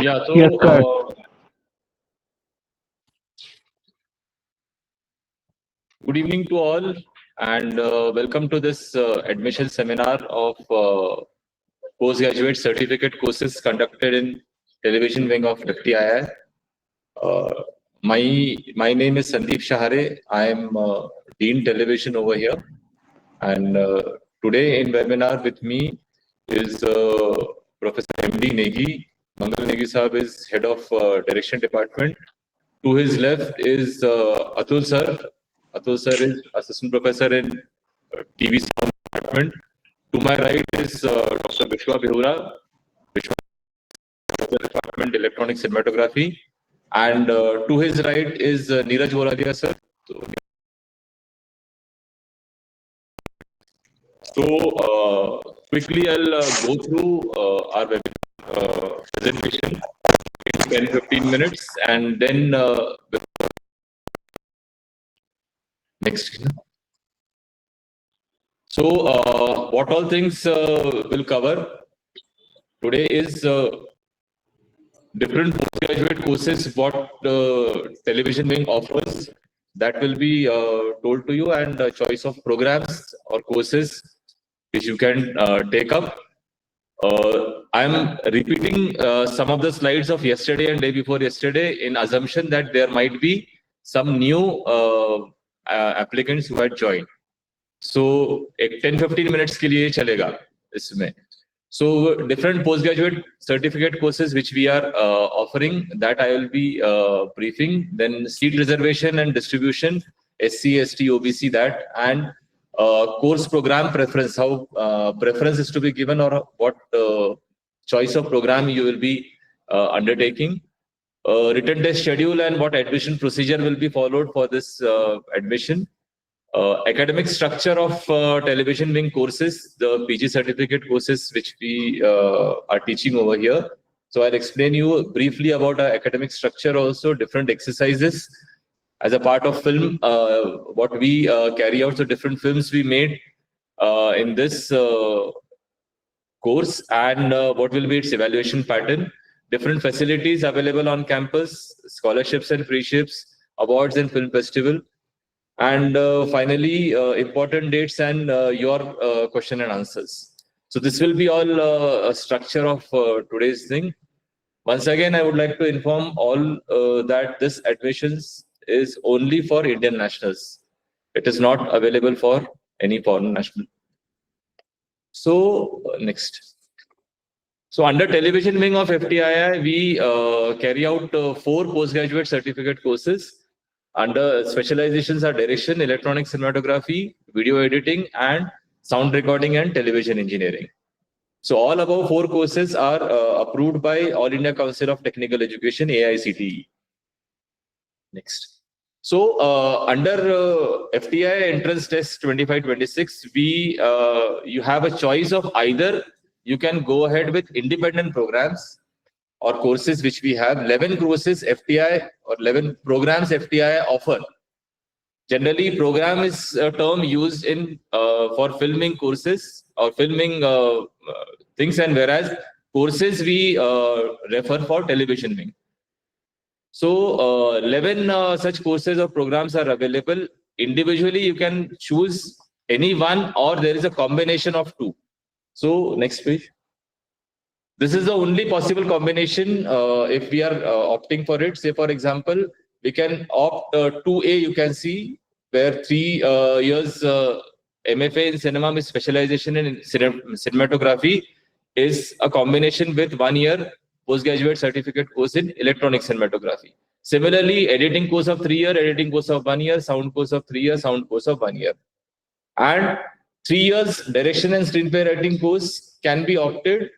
Yeah, so Yes, sir. Good evening to all, and welcome to this admission seminar of postgraduate certificate courses conducted in television wing of FTII. Uh, my name is Sandeep Shahare. I am Dean Television over here, and today in webinar with me is Professor M.D. Negi. Mangal Negi Sahab is head of direction department. To his left is Atul sir. Atul sir is assistant professor in TV sound department. To my right is Dr. Vishwa Behura, Vishwa department electronic cinematography, and to his right is Neeraj Voradia sir. So quickly I'll go through our webinar presentation in 10-15 minutes, and then next. So what all things will cover today is different postgraduate courses what television wing offers, that will be told to you, and choice of programs or courses which you can take up. I'm repeating some of the slides of yesterday and day before yesterday in assumption that there might be some new applicants who had joined. So 10-15 minutes के लिए चलेगा इसमें. So different postgraduate certificate courses which we are offering, that I will be briefing. Then seat reservation and distribution, SC, ST, OBC, that, and course program preference, how preference is to be given, or what choice of program you will be undertaking. Written test schedule and what admission procedure will be followed for this admission. Academic structure of television wing courses, the PG certificate courses which we are teaching over here. So I'll explain you briefly about our academic structure also, different exercises as a part of film, what we carry out, so different films we made in this course, and what will be its evaluation pattern, different facilities available on campus, scholarships and free ships, awards and film festival. And finally, important dates and your question and answers. So this will be all a structure of today's thing. Once again, I would like to inform all that this admissions is only for Indian nationals. It is not available for any foreign national. So next. So under television wing of FTII, we carry out 4 postgraduate certificate courses. Under specializations are direction, electronic cinematography, video editing, and sound recording and television engineering. So all above 4 courses are approved by All India Council of Technical Education, AICTE. Next. So under FTI entrance test 25-26, we you have a choice of either you can go ahead with independent programs or courses which we have. 11 courses FTI or 11 programs FTI offer. Generally, program is a term used in for filming courses or filming things, and whereas courses we refer for television wing. So 11 such courses or programs are available. Individually, you can choose any one, or there is a combination of 2. So next page. This is the only possible combination if we are opting for it. Say, for example, we can opt 2A, you can see, where 3 years MFA in cinema with specialization in cinematography is a combination with 1 year postgraduate certificate course in electronic cinematography. Similarly, editing course of 3 years, editing course of 1 year, sound course of 3 years, sound course of 1 year. And 3 years direction and screenplay writing course can be opted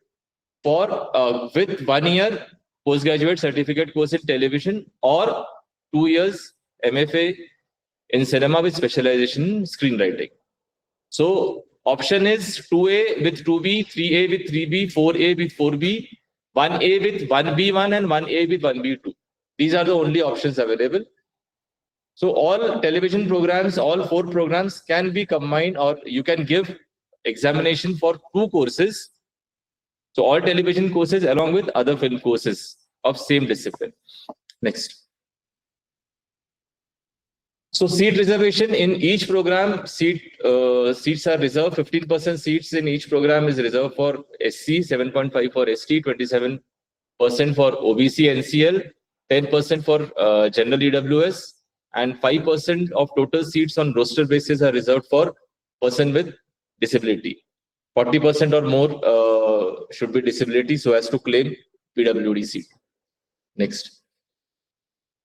for with 1 year postgraduate certificate course in television, or 2 years MFA in cinema with specialization in screenwriting. So option is 2A with 2B, 3A with 3B, 4A with 4B, 1A with 1B1 and 1A with 1B2. These are the only options available. So all television programs, all 4 programs can be combined, or you can give examination for 2 courses. So all television courses along with other film courses of same discipline. Next. So seat reservation in each program, seats are reserved. 15% seats in each program is reserved for SC, 7.5 for ST, 27% for OBC NCL, 10% for general EWS, and 5% of total seats on roster basis are reserved for person with disability. 40% or more should be disability so as to claim PWD seat. Next.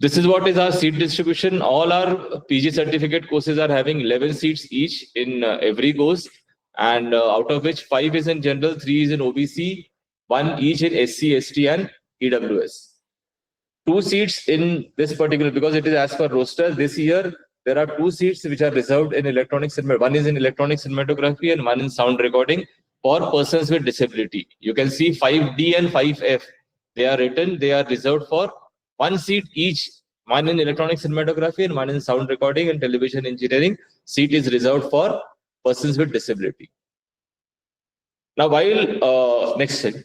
This is what is our seat distribution. All our PG certificate courses are having 11 seats each in every course, and out of which 5 is in general, 3 is in OBC, 1 each in SC, ST, and EWS. 2 seats in this particular, because it is as per roster, this year there are 2 seats which are reserved in electronics. One is in electronic cinematography and one in sound recording for persons with disability. You can see 5D and 5F. They are written, they are reserved for 1 seat each, one in electronic cinematography and one in sound recording and television engineering. Seat is reserved for persons with disability. Now, while next slide,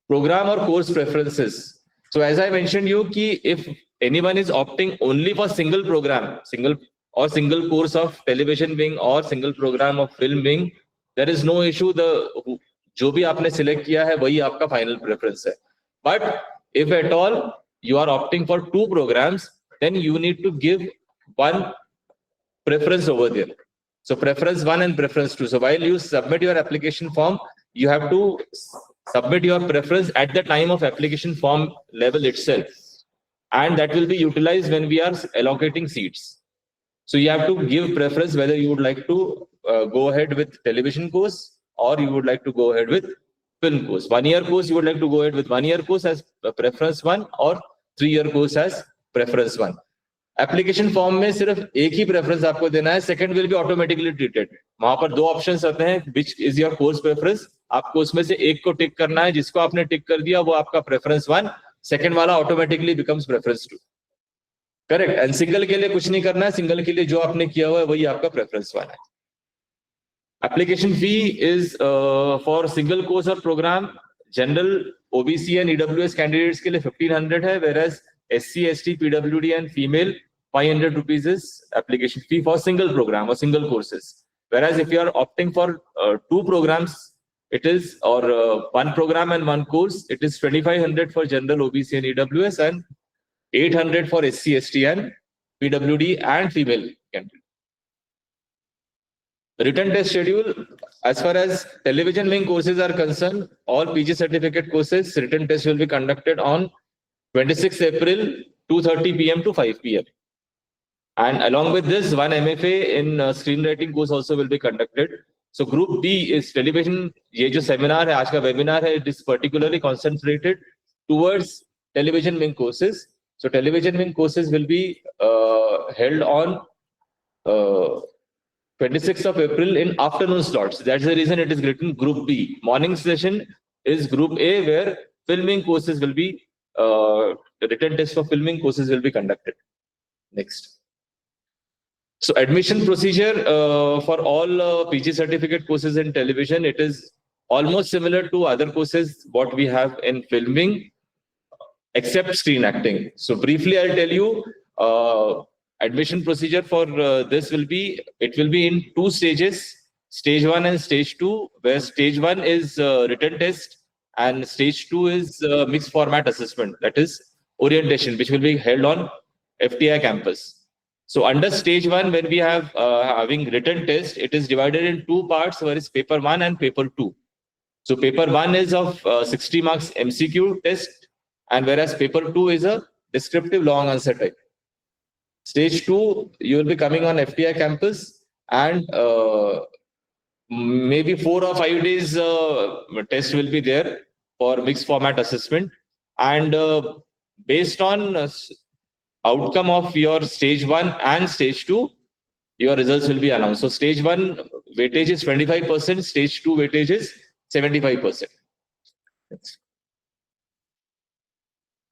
program or course preferences. So, as I mentioned you, ki if anyone is opting only for single program, single course of television wing or single program of film wing, there is no issue. The जो भी आपने select किया है वही आपका final preference है. But if at all you are opting for 2 programs, then you need to give one preference over there. So preference 1 and preference 2. So while you submit your application form, you have to submit your preference at the time of application form level itself. And that will be utilized when we are allocating seats. So you have to give preference whether you would like to go ahead with television course or you would like to go ahead with film course. 1 year course, you would like to go ahead with 1 year course as preference 1 or 3 year course as preference 1. Application form में सिर्फ एक ही preference आपको देना है, second will be automatically treated. वहां पर 2 options आते हैं, which is your course preference. आपको उसमें से एक को टिक करना है, जिसको आपने टिक कर दिया वो आपका preference 1, second वाला automatically becomes preference 2. Correct. And single के लिए कुछ नहीं करना है, single के लिए जो आपने किया हुआ है वही आपका preference 1 है. Application fee is for single course or program, general OBC and EWS candidates के लिए 1500 है, whereas SC, ST, PWD and female 500 rupees is application fee for single program or single courses. Whereas if you are opting for 2 programs, it is or 1 program and 1 course, it is 2500 for general OBC and EWS and 800 for SC, ST and PWD and female candidate. Written test schedule, as far as television wing courses are concerned, all PG certificate courses, written test will be conducted on 26 April, 2:30 PM to 5 PM. And along with this, 1 MFA in screenwriting course also will be conducted. So Group B is television, ये जो seminar है, आज का webinar है, it is particularly concentrated towards television wing courses. So television wing courses will be held on 26th of April in afternoon slots. That's the reason it is written Group B. Morning session is Group A, where filming courses will be, the written test for filming courses will be conducted. Next. So admission procedure for all PG certificate courses in television, it is almost similar to other courses what we have in filming, except screen acting. So briefly, I'll tell you, admission procedure for this will be, it will be in 2 stages, stage 1 and stage 2, where stage 1 is written test and stage 2 is mixed format assessment, that is orientation, which will be held on FTI campus. So under stage 1, when we have having written test, it is divided in 2 parts, where is paper 1 and paper 2. So paper 1 is of 60 marks MCQ test, and whereas paper 2 is a descriptive long answer type. Stage 2, you will be coming on FTI campus, and maybe 4 or 5 days test will be there for mixed format assessment. And based on outcome of your stage 1 and stage 2, your results will be announced. So stage 1 weightage is 25%, stage 2 weightage is 75%.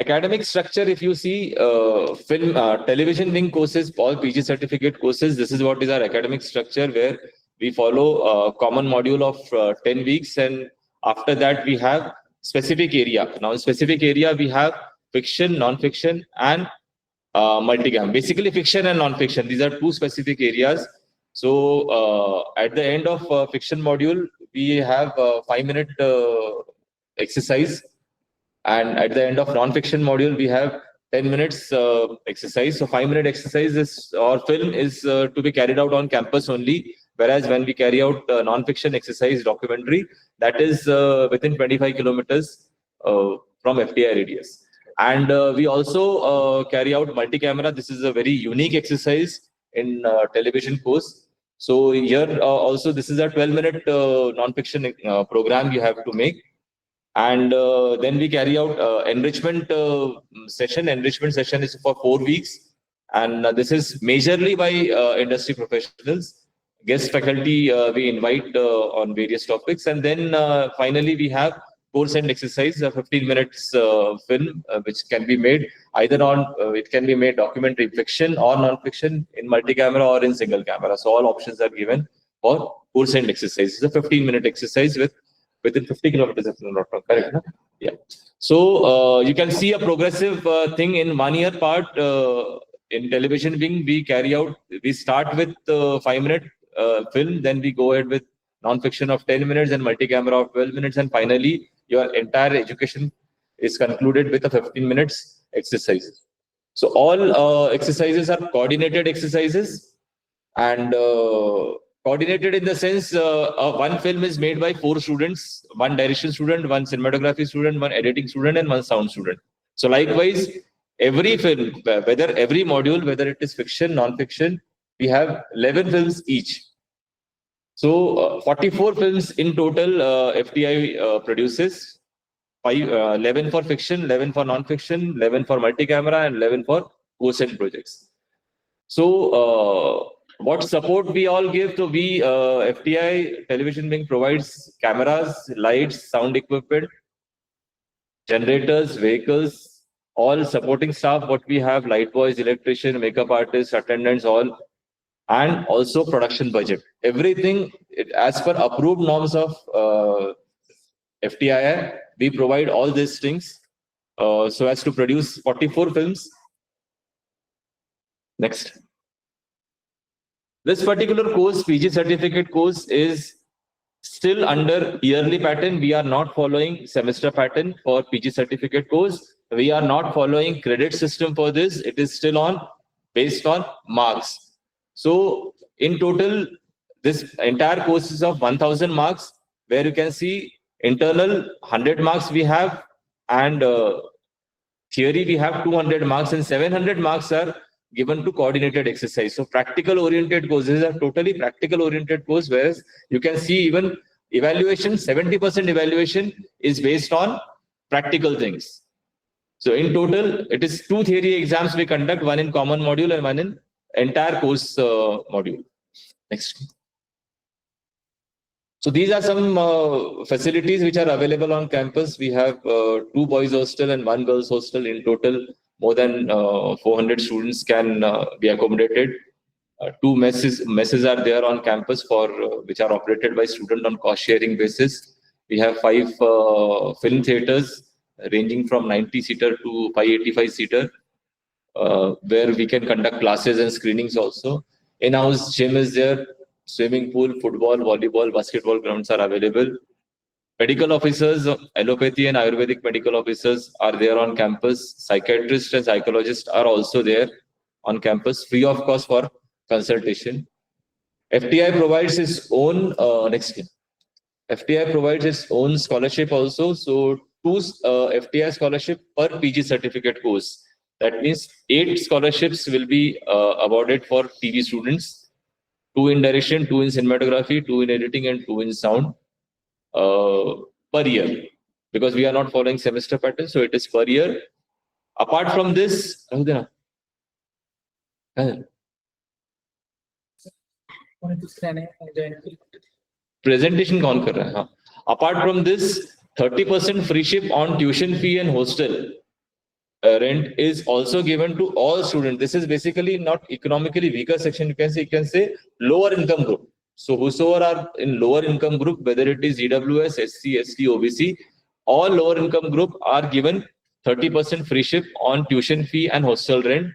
Academic structure, if you see film, television wing courses, all PG certificate courses, this is what is our academic structure, where we follow a common module of 10 weeks. And after that, we have specific area. Now, in specific area, we have fiction, non-fiction, and multicam. Basically, fiction and non-fiction. These are two specific areas. So at the end of fiction module, we have a 5-minute exercise. And at the end of non-fiction module, we have 10 minutes exercise. So 5-minute exercise is, or film is to be carried out on campus only. Whereas when we carry out non-fiction exercise documentary, that is within 25 kilometers from FTI radius. And we also carry out multi-camera. This is a very unique exercise in television course. So here also, this is a 12-minute non-fiction program you have to make. And then we carry out enrichment session. Enrichment session is for 4 weeks. And this is majorly by industry professionals. Guest faculty we invite on various topics. And then finally, we have course and exercise, 15 minutes film, which can be made either on, it can be made documentary fiction or non-fiction in multi-camera or in single camera. So all options are given for course and exercise. It's a 15-minute exercise within 50 kilometers, if I'm not wrong, correct? No? Yeah. So you can see a progressive thing in 1 year part. In television wing, we carry out, we start with 5-minute film, then we go ahead with non-fiction of 10 minutes and multi-camera of 12 minutes. And finally, your entire education is concluded with a 15 minutes exercises. So all exercises are coordinated exercises, and coordinated in the sense one film is made by 4 students, 1 direction student, 1 cinematography student, 1 editing student, and 1 sound student. So likewise, every film, whether every module, whether it is fiction, non-fiction, we have 11 films each. So 44 films in total FTI produces, 11 for fiction, 11 for non-fiction, 11 for multi-camera, and 11 for course and projects. So what support we all give to FTI television wing provides cameras, lights, sound equipment, generators, vehicles, all supporting staff, what we have, light boys, electrician, makeup artists, attendants, all, and also production budget. Everything as per approved norms of FTI, we provide all these things so as to produce 44 films. Next. This particular course, PG certificate course, is still under yearly pattern. We are not following semester pattern for PG certificate course. We are not following credit system for this. It is still based on marks. So in total, this entire course is of 1000 marks, where you can see internal 100 marks we have, and theory we have 200 marks, and 700 marks are given to coordinated exercise. So practical oriented courses are totally practical oriented course, whereas you can see even evaluation, 70% evaluation is based on practical things. So in total, it is 2 theory exams we conduct, 1 in common module and 1 in entire course module. Next. So these are some facilities which are available on campus. We have 2 boys hostel and 1 girls hostel. In total, more than 400 students can be accommodated. 2 messes are there on campus for which are operated by student on cost sharing basis. We have 5 film theaters ranging from 90-seater to 585-seater. Where we can conduct classes and screenings also. In-house gym is there, swimming pool, football, volleyball, basketball grounds are available. Medical officers, allopathy and Ayurvedic medical officers are there on campus. Psychiatrists and psychologists are also there on campus, free of cost for consultation. FTI provides its own, FTI provides its own scholarship also. So 2 FTI scholarship per PG certificate course. That means 8 scholarships will be awarded for TV students, 2 in direction, 2 in cinematography, 2 in editing, and 2 in sound per year. Because we are not following semester pattern, so it is per year. Apart from this, presentation kaun kar raha hai? Apart from this, 30% free ship on tuition fee and hostel rent is also given to all students. This is basically not economically weaker section. You can say lower income group. So whosoever are in lower income group, whether it is EWS, SC, ST, OBC, all lower income group are given 30% free ship on tuition fee and hostel rent.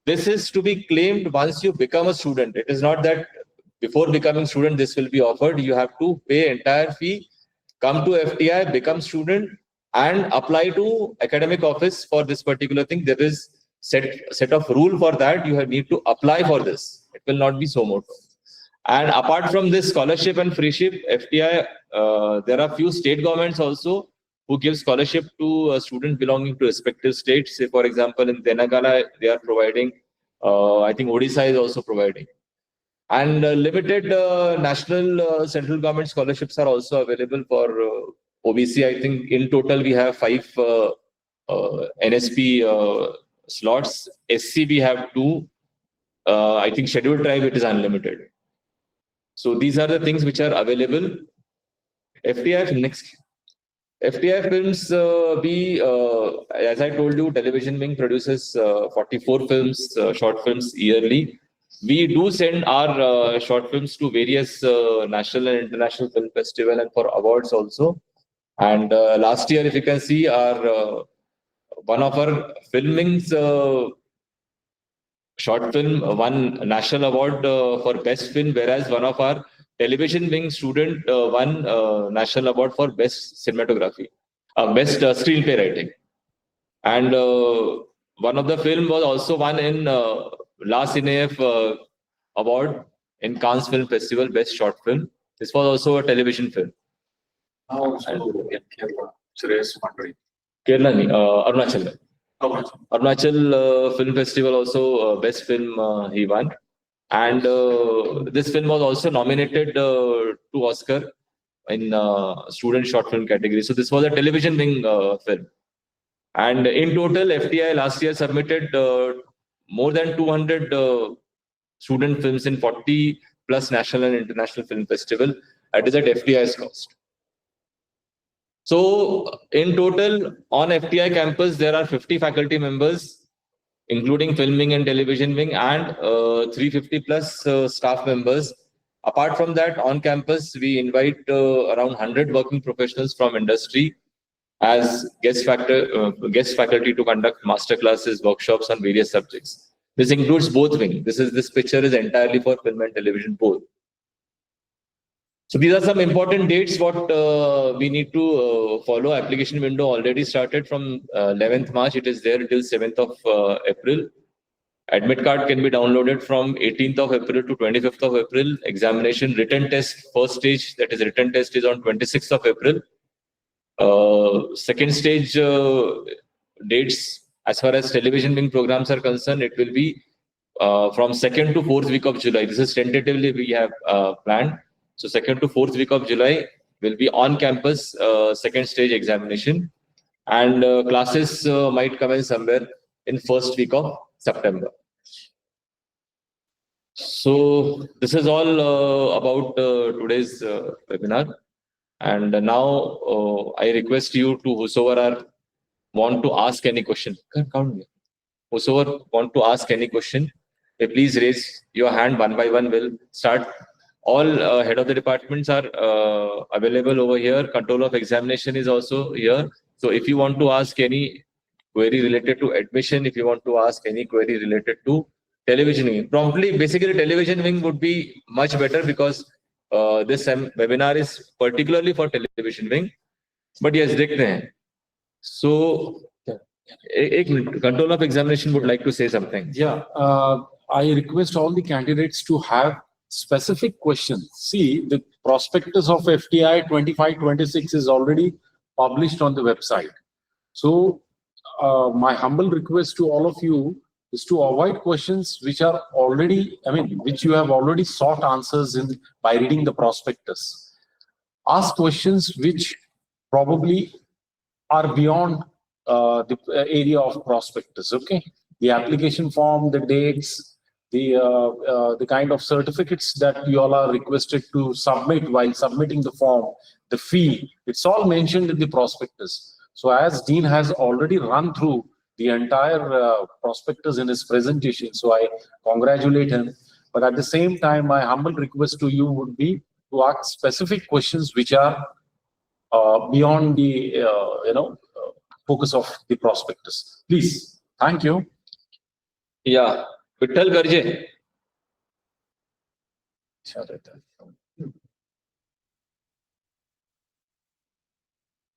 This is to be claimed once you become a student. It is not that before becoming student, this will be offered. You have to pay entire fee, come to FTI, become student, and apply to academic office for this particular thing. There is set of rule for that. You need to apply for this. It will not be so moto. And apart from this scholarship and free ship, FTI, there are few state governments also who give scholarship to students belonging to respective states. Say, for example, in Telangana, they are providing. I think Odisha is also providing. And limited national central government scholarships are also available for OBC. I think in total we have 5 NSP slots. SC we have 2. I think scheduled tribe it is unlimited. So these are the things which are available. FTI next. FTI films, as I told you, television wing produces 44 films, short films yearly. We do send our short films to various national and international film festival and for awards also. And last year, if you can see, our one of our filmings short film won national award for best film, whereas one of our television wing student won national award for best cinematography, best screenplay writing. And one of the film was also won in La Cineaf award in Cannes Film Festival, best short film. This was also a television film. Kerala, Arunachal. Arunachal Film Festival also best film he won. And this film was also nominated to Oscar in student short film category. So this was a television wing film. And in total, FTI last year submitted more than 200 student films in 40 plus national and international film festival. That is at FTI's cost. So in total, on FTI campus, there are 50 faculty members, including filming and television wing, and 350 plus staff members. Apart from that, on campus, we invite around 100 working professionals from industry as guest faculty to conduct master classes, workshops on various subjects. This includes both wing. This picture is entirely for film and television both. So these are some important dates what we need to follow. Application window already started from 11th March. It is there until 7th of April. Admit card can be downloaded from 18th of April to 25th of April. Examination written test first stage, that is written test, is on 26th of April. Second stage dates as far as television wing programs are concerned, it will be from 2nd to 4th week of July. This is tentatively we have planned. So 2nd to 4th week of July will be on campus second stage examination, and classes might come in somewhere in first week of September. So this is all about today's webinar. And now I request you to whosoever want to ask any question. Whosoever want to ask any question, please raise your hand one by one. We'll start. All head of the departments are available over here. Control of examination is also here. So if you want to ask any query related to admission, if you want to ask any query related to television wing, promptly, basically television wing would be much better because this webinar is particularly for television wing. But yes, dekhte hain. So, control of examination would like to say something. Yeah, I request all the candidates to have specific questions. See, the prospectus of FTI 25-26 is already published on the website. So, my humble request to all of you is to avoid questions which are already, which you have already sought answers in by reading the prospectus. Ask questions which probably are beyond the area of prospectus. Okay, the application form, the dates, the kind of certificates that you all are requested to submit while submitting the form, the fee, it's all mentioned in the prospectus. So as Dean has already run through the entire prospectus in his presentation, so I congratulate him. But at the same time, my humble request to you would be to ask specific questions which are beyond the focus of the prospectus. Please, thank you. Yeah, Vittal Garje.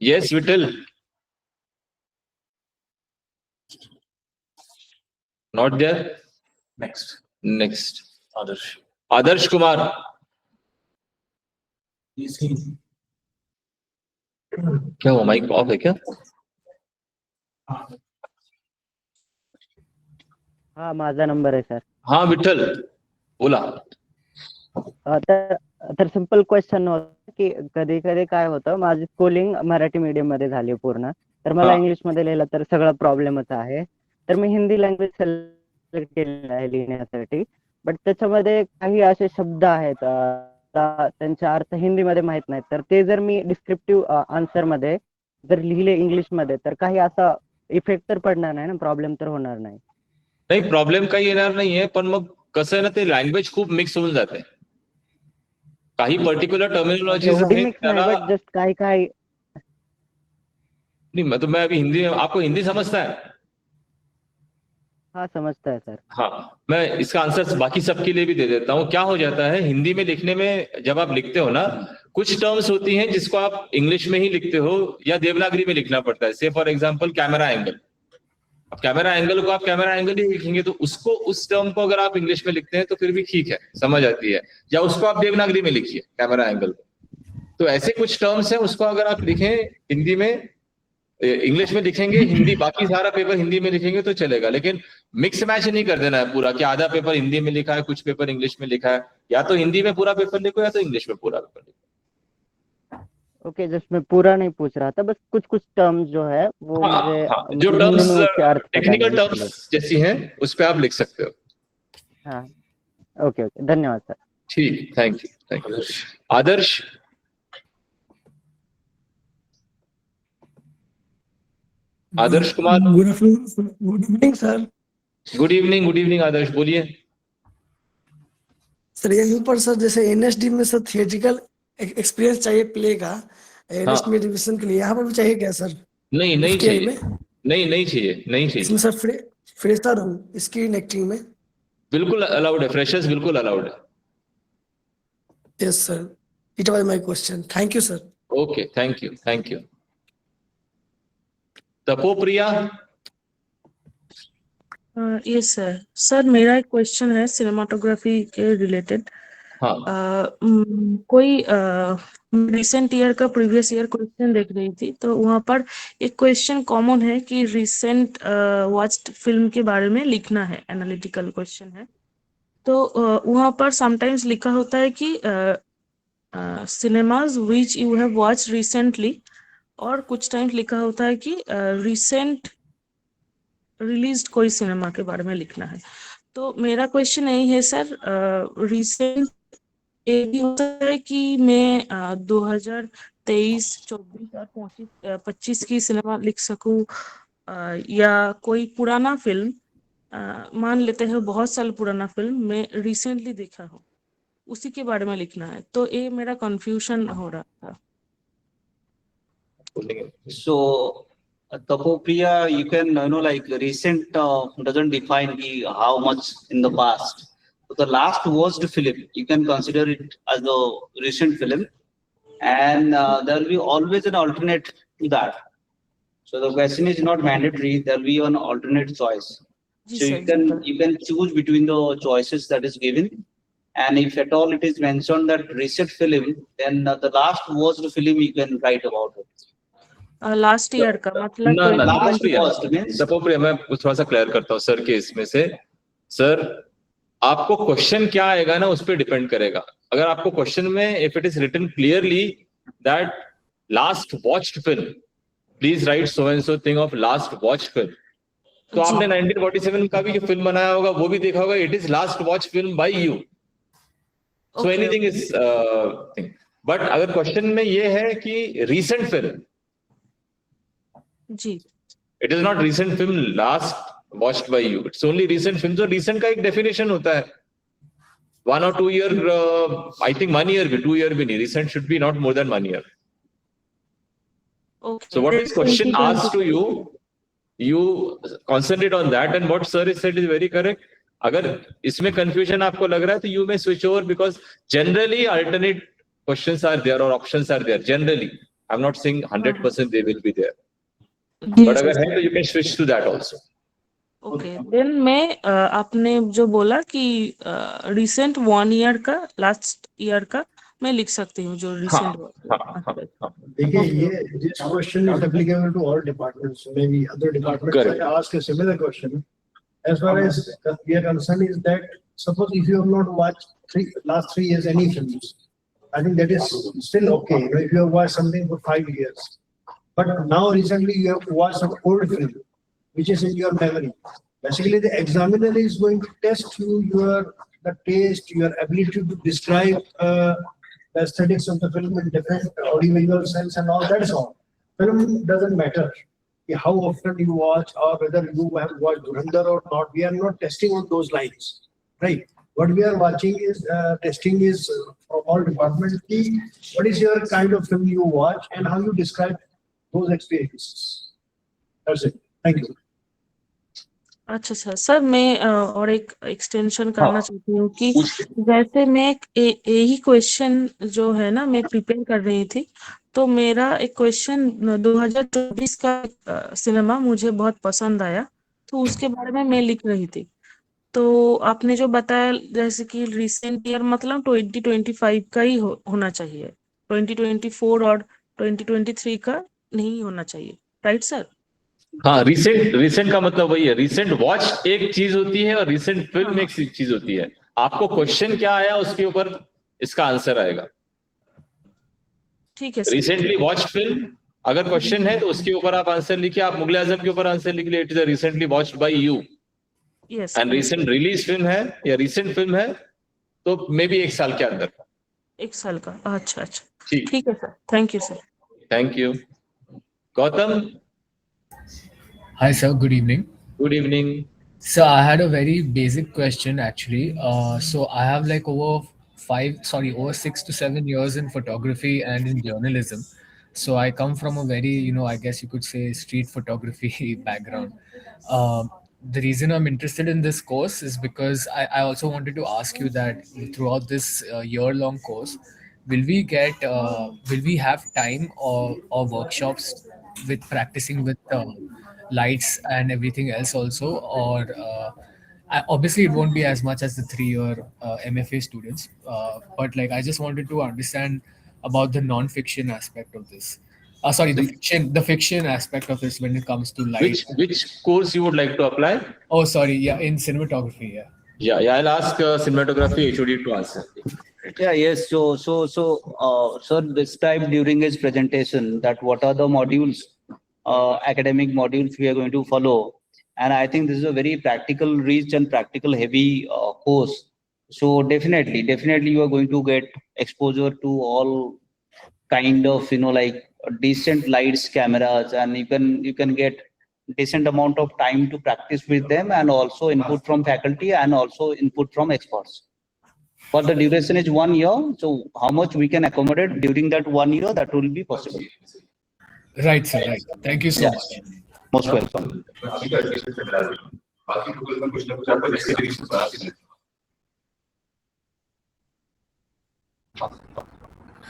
Yes, Vittal. Not there. Next, Next. Adarsh Kumar. क्या हुआ, mic off है क्या? हाँ, माझा number आहे sir. हाँ विठ्ठल बोला. तर सिंपल क्वेश्चन होतं की कधी कधी काय होतं, माझी स्कूलिंग मराठी मीडियम मध्ये झाली पूर्ण, तर मला हा. इंग्लिश मध्ये लिहिलं तर सगळा प्रॉब्लेमच आहे. तर मी हिंदी लँग्वेज सिलेक्ट केलेलं आहे लिहिण्यासाठी, बट त्याच्यामध्ये काही असे शब्द आहेत त्यांचा अर्थ हिंदीमध्ये माहित नाहीत. तर ते जर मी डिस्क्रिप्टिव्ह आन्सर मध्ये जर लिहिले इंग्लिश मध्ये तर काही असा इफेक्ट तर पडणार नाही ना, प्रॉब्लेम तर होणार नाही. नाही, प्रॉब्लेम काही येणार नाहीये, पण मग कसं आहे ना, ते लँग्वेज खूप मिक्स होऊन जाते. काही पर्टिक्युलर टर्मिनोलॉजीज एवढी आहेत मिक्स नाही, बट जस्ट काही काही. नहीं, मैं अभी हिंदी, आपको हिंदी समझता है? हाँ, समझता है सर. हाँ, मैं इसका आंसर बाकी सबके लिए भी दे देता हूँ. क्या हो जाता है हिंदी में लिखने में, जब आप लिखते हो ना, कुछ टर्म्स होती हैं जिसको आप इंग्लिश में ही लिखते हो या देवनागरी में लिखना पड़ता है. से फॉर एग्जांपल कैमरा एंगल. अब कैमरा एंगल को आप कैमरा एंगल ही लिखेंगे तो उसको, उस टर्म को अगर आप इंग्लिश में लिखते हैं तो फिर भी ठीक है, समझ आती है. या उसको आप देवनागरी में लिखिए कैमरा एंगल को. तो ऐसे कुछ टर्म्स हैं, उसको अगर आप लिखें हिंदी में, इंग्लिश में लिखेंगे, हिंदी बाकी सारा पेपर हिंदी में लिखेंगे तो चलेगा. लेकिन मिक्स मैच नहीं कर देना है पूरा कि आधा पेपर हिंदी में लिखा है, कुछ पेपर इंग्लिश में लिखा है. या तो हिंदी में पूरा पेपर लिखो या तो इंग्लिश में पूरा पेपर लिखो. ओके, जस्ट मैं पूरा नहीं पूछ रहा था, बस कुछ कुछ टर्म्स जो है वो मुझे हाँ, जो मतलब टर्म्स हिंदी में उसके अर्थ पता टेक्निकल नहीं टर्म्स चले. जैसी हैं उस पे आप लिख सकते हो. हाँ, ओके ओके, धन्यवाद सर. ठीक, thank you. Adarsh. Adarsh Kumar. Good afternoon, good evening sir. Good evening Adarsh, बोलिए. सर यहीं पर सर जैसे एनएसडी में सर थिएट्रिकल एक्सपीरियंस चाहिए प्ले का, एनएसडी में रिविजन के लिए, यहाँ पर भी चाहिए क्या सर? नहीं FTI चाहिए. में? नहीं चाहिए. इसमें सर फ्रेशर हूँ स्क्रीन एक्टिंग में. बिल्कुल अलाउड है, फ्रेशर्स बिल्कुल अलाउड है. Yes sir, it was my question. Thank you sir. Okay, thank you. Tapopriya. Yes sir. Sir मेरा एक क्वेश्चन है सिनेमाटोग्राफी के रिलेटेड. हाँ. कोई रिसेंट ईयर का प्रीवियस ईयर क्वेश्चन देख रही थी, तो वहां पर एक क्वेश्चन कॉमन है कि रिसेंट वॉच्ड फिल्म के बारे में लिखना है, एनालिटिकल क्वेश्चन है. तो वहां पर समटाइम्स लिखा होता है कि cinemas which you have watched recently, और कुछ टाइम्स लिखा होता है कि रिसेंट रिलीज्ड कोई सिनेमा के बारे में लिखना है. तो मेरा क्वेश्चन यही है सर, रिसेंट ये भी होता है कि मैं 2023, 24 और 25 की सिनेमा लिख सकूं, या कोई पुराना फिल्म, मान लेते हैं बहुत साल पुराना फिल्म मैं रिसेंटली देखा हूँ, उसी के बारे में लिखना है. तो ये मेरा कंफ्यूजन हो रहा था. So, Tapopriya, you can, like recent doesn't define how much in the past. So the last watched film, you can consider it as a recent film, and there will be always an alternate to that. So the question is not mandatory. There will be an alternate choice. जी So sir, you can choose between the choices that is given. And if at all it is mentioned that recent film, then the last watched film you can write about it. Last year का मतलब ना, 2025 last watched means तपोप्रिया, मैं थोड़ा सा clear करता हूँ sir के इसमें से. सर, आपको क्वेश्चन क्या आएगा ना, उस पर डिपेंड करेगा. अगर आपको क्वेश्चन में if it is written clearly that last watched film, please write so and so thing of last watched film, तो आपने 1947 का भी जो फिल्म बनाया होगा वो भी देखा होगा. It is last watch film by you. So Okay, anything is thing. But अगर क्वेश्चन में ये है कि रीसेंट फिल्म, जी. It is not recent film last watched by you, it's only recent film. तो रीसेंट का एक डेफिनेशन होता है 1 or 2 year, I think 1 year भी, 2 year भी नहीं. Recent should be not more than 1 year. Okay. So what then this question 2020 asks to you concentrate on that, and what sir has said is very correct. अगर इसमें confusion आपको लग रहा है तो you may switch over, because generally alternate questions are there or options are there. Generally, I'm not saying 100% they will be there, जी but sir. अगर है तो you can switch to that also. Okay then मैं आपने जो बोला कि recent 1 year का लास्ट ईयर का मैं लिख सकती हूँ जो रिसेंट देखिए ये this question is applicable to all departments. Maybe other departments Correct. might ask a similar question. As far as we are concerned is that suppose if you have not watched last 3 years any films, I think that is still okay. You know, if you have watched something for 5 years, but now recently you have watched some old film which is in your memory. Basically, the examiner is going to test you the taste, your ability to describe the aesthetics of the film in different audiovisual sense and all. That's all. Film doesn't matter how often you watch or whether you have watched Dhurandhar or not. We are not testing on those lines, right? What we are watching is testing is from all departments. What is your kind of film you watch and how you describe those experiences? That's it. Thank you. अच्छा sir मैं और एक extension करना चाहती हूँ कि जैसे मैं यही क्वेश्चन जो है ना मैं प्रिपेयर कर रही थी, तो मेरा एक क्वेश्चन 2024 का सिनेमा मुझे बहुत पसंद आया, तो उसके बारे में मैं लिख रही थी। तो आपने जो बताया जैसे कि रिसेंट ईयर मतलब 2025 का ही होना चाहिए, 2024 और 2023 का नहीं होना चाहिए, राइट सर? हाँ, रिसेंट का मतलब वही है। रिसेंट वॉच एक चीज होती है और रिसेंट फिल्म एक चीज होती है। आपको क्वेश्चन क्या आया उसके ऊपर इसका आंसर आएगा। ठीक है। रिसेंटली वॉच फिल्म अगर क्वेश्चन है तो उसके ऊपर आप आंसर लिखिए। आप मुगले आजम के ऊपर आंसर लिख लिए, it is a recently watched by you. Yes. And recent release film है या रिसेंट फिल्म है तो मे बी 1 साल के अंदर। 1 साल का। अच्छा ठीक है sir. Thank you sir. Thank you. Gautam. Hi sir, good evening. Good evening. So I had a very basic question actually. So I have like over 6 to 7 years in photography and in journalism. So I come from a very, I guess you could say street photography background. The reason I'm interested in this course is because I also wanted to ask you that throughout this year-long course, will we have time or workshops with practicing with lights and everything else also, or obviously it won't be as much as the 3-year MFA students, but like I just wanted to understand about the non-fiction aspect of this. The fiction aspect of this when it comes to light. Which course you would like to apply? Oh, sorry, yeah, in cinematography, yeah. Yeah, I'll ask cinematography HOD to answer. Yeah, yes. So, sir described during his presentation that what are the modules, academic modules we are going to follow, and I think this is a very practical rich and practical heavy course. So definitely you are going to get exposure to all kind of like decent lights, cameras, and you can get decent amount of time to practice with them, and also input from faculty and also input from experts. But the duration is 1 year, so how much we can accommodate during that 1 year, that will be possible. Right, sir. Right. Thank you so much. Most welcome.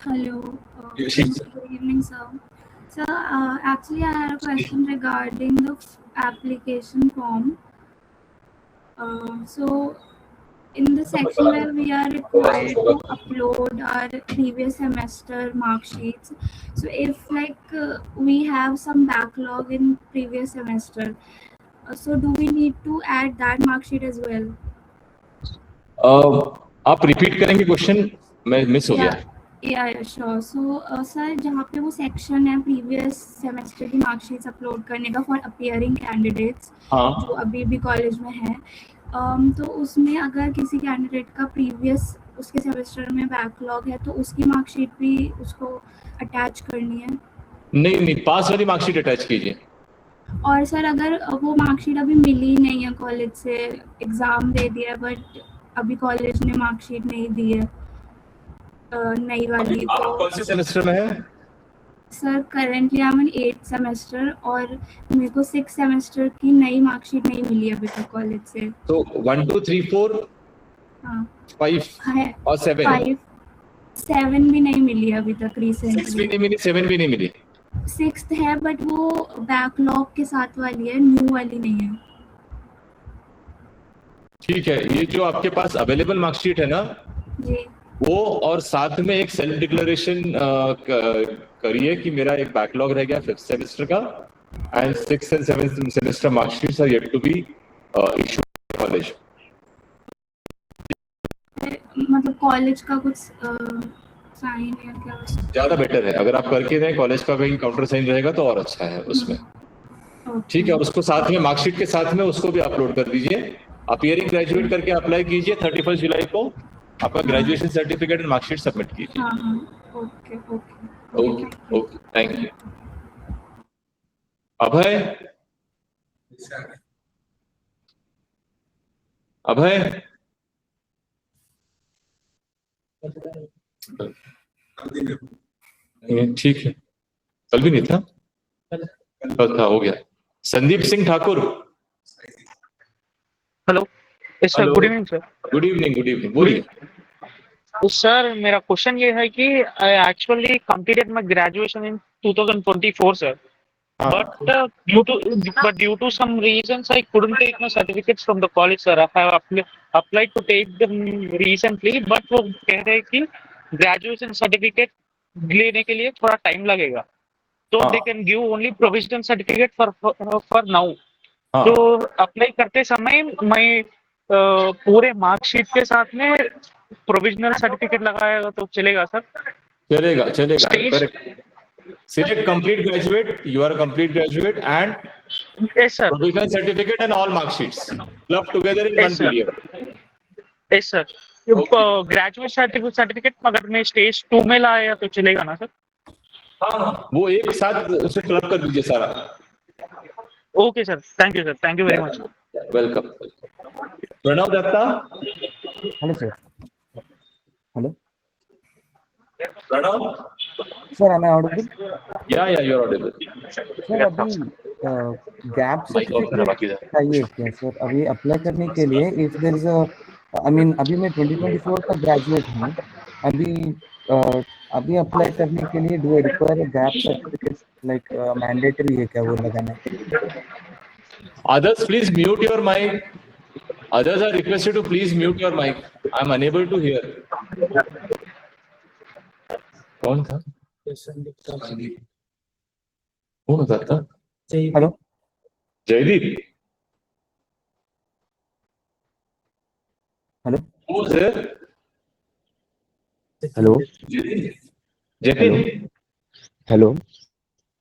Hello. Good evening, sir. Sir, actually, I had a question regarding the application form. So, in the section where we are required to upload our previous semester mark sheets, so if like we have some backlog in previous semester, so do we need to add that mark sheet as well? आप repeat करेंगे question? मैं miss हो गया। Yeah, sure. So, sir जहाँ पे वो section है previous semester की मार्कशीट्स अपलोड करने का फॉर अपीयरिंग कैंडिडेट्स जो अभी भी कॉलेज में है, तो उसमें अगर किसी कैंडिडेट का प्रीवियस उसके सेमेस्टर में बैकलॉग है तो उसकी मार्कशीट भी उसको अटैच करनी है? नहीं, पास वाली मार्कशीट अटैच कीजिए। और सर अगर वो मार्कशीट अभी मिली नहीं है कॉलेज से, एग्जाम दे दिया बट अभी कॉलेज ने मार्कशीट नहीं दी है नई वाली, तो कौन से सेमेस्टर में है? Sir currently I am in 8th semester और मेरे को 6th सेमेस्टर की नई मार्कशीट नहीं मिली अभी तक कॉलेज से। तो 1 2 3 4 हाँ 5 है और 7 7 भी नहीं मिली अभी तक 6 भी रिसेंटली। नहीं मिली, 7 भी नहीं मिली। 6th है बट वो बैकलॉग के साथ वाली है, न्यू वाली नहीं है। ठीक है, ये जो आपके पास अवेलेबल मार्कशीट है ना, जी वो और साथ में एक सेल्फ डिक्लेरेशन करिए कि मेरा एक बैकलॉग रह गया 5th सेमेस्टर का and 6th and 7th semester marksheets are yet to be issued college. मतलब कॉलेज का कुछ साइन या क्या? ज्यादा बेटर है, अगर आप करके दें कॉलेज का कहीं काउंटर साइन रहेगा तो और अच्छा है उसमें। ठीक है, और उसको साथ में मार्कशीट के साथ में उसको भी अपलोड कर दीजिए। अपीयरिंग ग्रेजुएट करके अप्लाई कीजिए, 31 जुलाई को आपका graduation certificate and marksheet submit कीजिए। हाँ हाँ okay okay okay, thank you. Abhay, Abhay ठीक है, कल भी नहीं था, कल था, हो गया। Sandeep Singh Thakur. Hello sir, good evening sir. Good evening, good evening, बोलिए। तो सर मेरा क्वेश्चन ये है कि I actually completed my graduation in 2024 sir, but due to some reasons I couldn't take my certificates from the college sir. I have applied to take them recently, but वो कह रहे हैं कि graduation certificate लेने के लिए थोड़ा time लगेगा, तो they can give only provisional certificate for now. तो अप्लाई करते समय मैं पूरे मार्कशीट के साथ में प्रोविजनल सर्टिफिकेट लगाएगा तो चलेगा सर? चलेगा चलेगा, correct. Select complete graduate, you are a complete graduate and yes sir, provisional certificate and all mark sheets clubbed together in one PDF. yes sir. Graduate certificate अगर मैं स्टेज 2 में लाया तो चलेगा ना सर? हाँ, वो एक साथ उसे क्लब कर दीजिए सारा। Okay sir, thank you sir, thank you very much. Welcome. Pranav Dutta. Hello sir. Hello Pranav sir, am I audible? Yeah you are audible. Sir अभी गैप सर्टिफिकेट चाहिए क्या सर अभी अप्लाई करने के लिए? If there is I mean अभी मैं 2024 का ग्रेजुएट हूँ, अभी अप्लाई करने के लिए do I require a gap certificate, like mandatory है क्या वो लगाना? Others, please mute your mic. Others are requested to please mute your mic. I am unable to hear. कौन था? कौन होता था? Hello Jaideep. Hello Who's there? Hello Jatin. Hello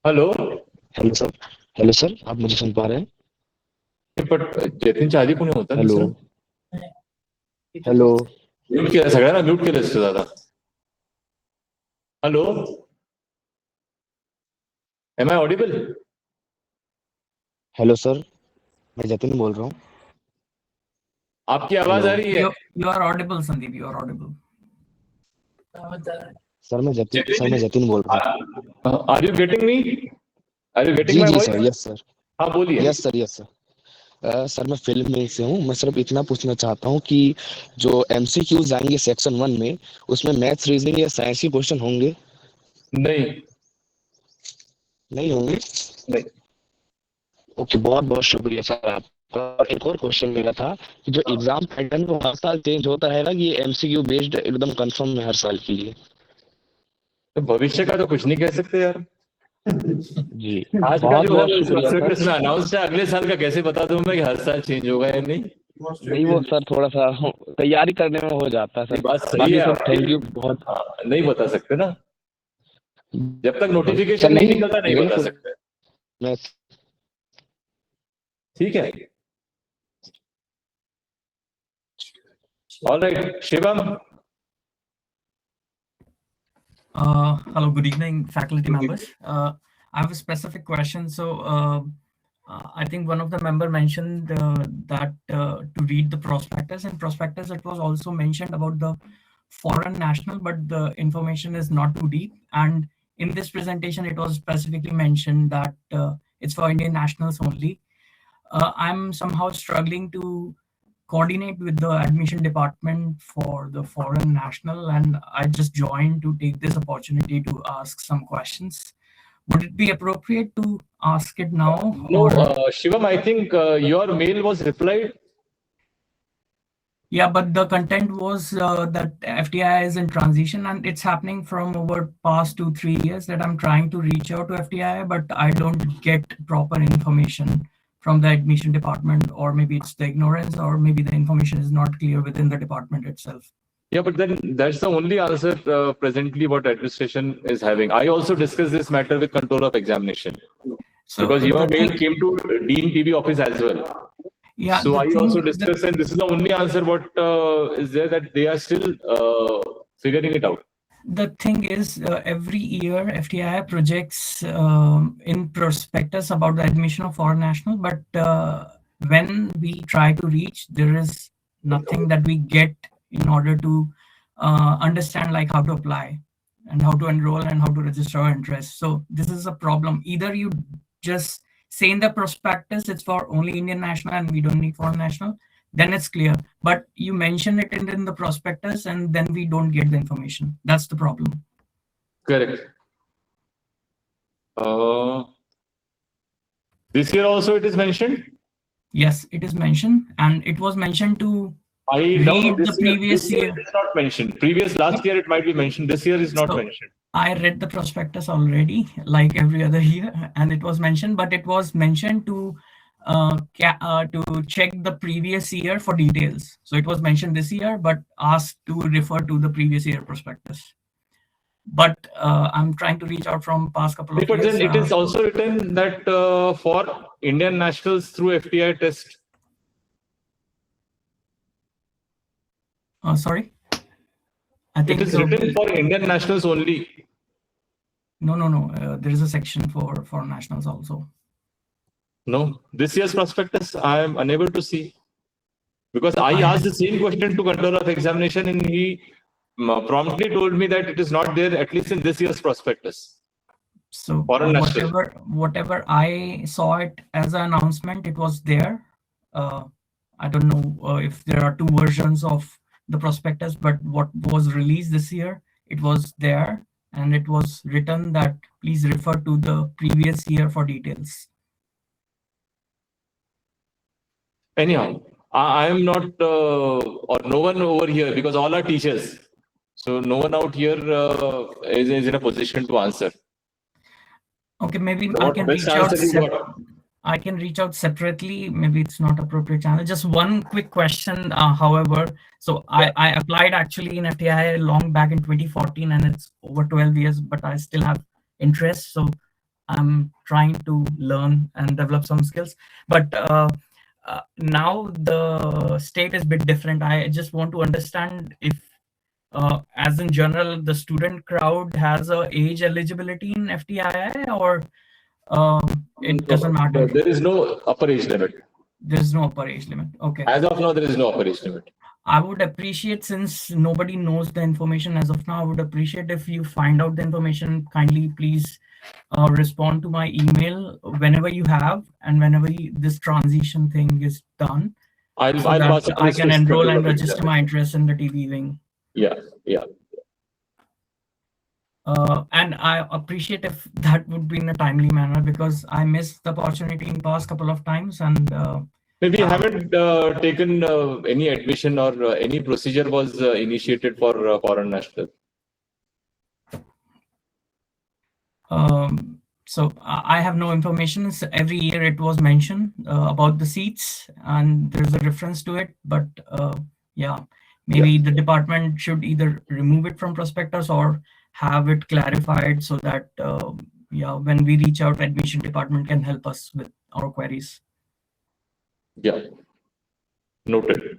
hello hello sir. Hello sir, आप मुझे सुन पा रहे हैं? पण जतिन चाली पुणे होता ना? हेलो हेलो म्यूट केलं सगळ्यांना, म्यूट केलं असतं दादा। Hello, am I audible? Hello sir, मैं जतिन बोल रहा हूँ। आपकी आवाज आ रही है? You are audible, Sandeep. You are audible. Sir मैं जतिन बोल रहा हूँ। Are you getting me? Are you getting जी माय जी वॉइस? Sir, yes sir. हाँ बोलिए। Yes sir, yes sir. Sir मैं फिल्म में से हूँ। मैं सिर्फ इतना पूछना चाहता हूँ कि जो MCQs आएंगे सेक्शन 1 में, उसमें मैथ्स, रीजनिंग या साइंस के क्वेश्चन होंगे? नहीं नहीं होंगे? नहीं। ओके, बहुत बहुत शुक्रिया सर आपका। और एक और क्वेश्चन मेरा था कि जो एग्जाम पैटर्न वो हर साल चेंज होता है ना, कि ये MCQ बेस्ड एकदम कंफर्म है हर साल के लिए? तो भविष्य का तो कुछ नहीं कह सकते यार। जी आज का बहुत जो बहुत है शुक्रिया सर। इसमें अनाउंस है, अगले साल का कैसे बता दूं मैं कि हर साल चेंज होगा या नहीं? नहीं वो सर थोड़ा सा तैयारी करने में हो जाता है सर। बात सही बाकी है। सर थैंक यू बहुत। नहीं बता सकते ना, जब तक नोटिफिकेशन नहीं निकलता नहीं बता सकते। मैं ठीक है, alright. Shivam. Hello, good evening, faculty members. I have a specific question. So, I think one of the member mentioned that to read the prospectus. In prospectus, it was also mentioned about the foreign national, but the information is not too deep. And in this presentation, it was specifically mentioned that it's for Indian nationals only. I'm somehow struggling to coordinate with the admission department for the foreign national, and I just joined to take this opportunity to ask some questions. Would it be appropriate to ask it now? No, Shivam, I think your mail was replied. Yeah, but the content was that FTI is in transition, and it's happening from over past 2-3 years that I'm trying to reach out to FTI, but I don't get proper information from the admission department, or maybe it's the ignorance, or maybe the information is not clear within the department itself. Yeah, but then that's the only answer presently what administration is having. I also discussed this matter with control of examination, So because your the mail thing- came to Dean PB office as well. Yeah, So the I thing- also the- discussed, and this is the only answer what is there, that they are still figuring it out. The thing is, every year FTI projects in prospectus about the admission of foreign national, but when we try to reach, there is nothing that we get in order to understand like how to apply and how to enroll and how to register our interest. So this is a problem. Either you just say in the prospectus it's for only Indian national and we don't need foreign national, then it's clear. But you mention it in the prospectus and then we don't get the information. That's the problem. Correct. This year also it is mentioned. Yes, it is mentioned, and it was mentioned to I doubt read the this year, previous this year year. it is not mentioned. Previous last year it might be mentioned. This year is not So, mentioned. I read the prospectus already, like every other year, and it was mentioned, but it was mentioned to check the previous year for details. So it was mentioned this year, but asked to refer to the previous year prospectus. But I'm trying to reach out from past couple of But years. then it is also written that for Indian nationals through FTI test. Sorry? I think It is written for Indian nationals only. No. There is a section for foreign nationals also. No, this year's prospectus I am unable to see, because I asked the same question to control of examination and he promptly told me that it is not there, at least in this year's prospectus. So Foreign national. whatever I saw it as an announcement, it was there. I don't know if there are two versions of the prospectus, but what was released this year, it was there, and it was written that please refer to the previous year for details. Anyhow, I am not, or no one over here, because all are teachers. So no one out here is in a position to answer. Okay, maybe So I what can best reach out. answer you got? I can reach out separately. Maybe it's not appropriate channel. Just one quick question, however. So I applied actually in FTI long back in 2014, and it's over 12 years, but I still have interest. So I'm trying to learn and develop some skills. But now the state is a bit different. I just want to understand if, as in general, the student crowd has a age eligibility in FTI, or it doesn't matter. There is no upper age limit. There is no upper age limit. Okay. As of now, there is no upper age limit. I would appreciate, since nobody knows the information as of now, I would appreciate if you find out the information. Kindly please respond to my email whenever you have, and whenever this transition thing is done. I'll so pass that it I to can Mr. enroll and Development register Exam. my interest in the TV wing. Yeah. And I appreciate if that would be in a timely manner, because I missed the opportunity in past couple of times, and Maybe you haven't taken any admission, or any procedure was initiated for foreign national. So I have no information. So every year it was mentioned about the seats, and there's a reference to it. But yeah, maybe the department should either remove it from prospectus or have it clarified, so that yeah, when we reach out, admission department can help us with our queries. Yeah. Noted.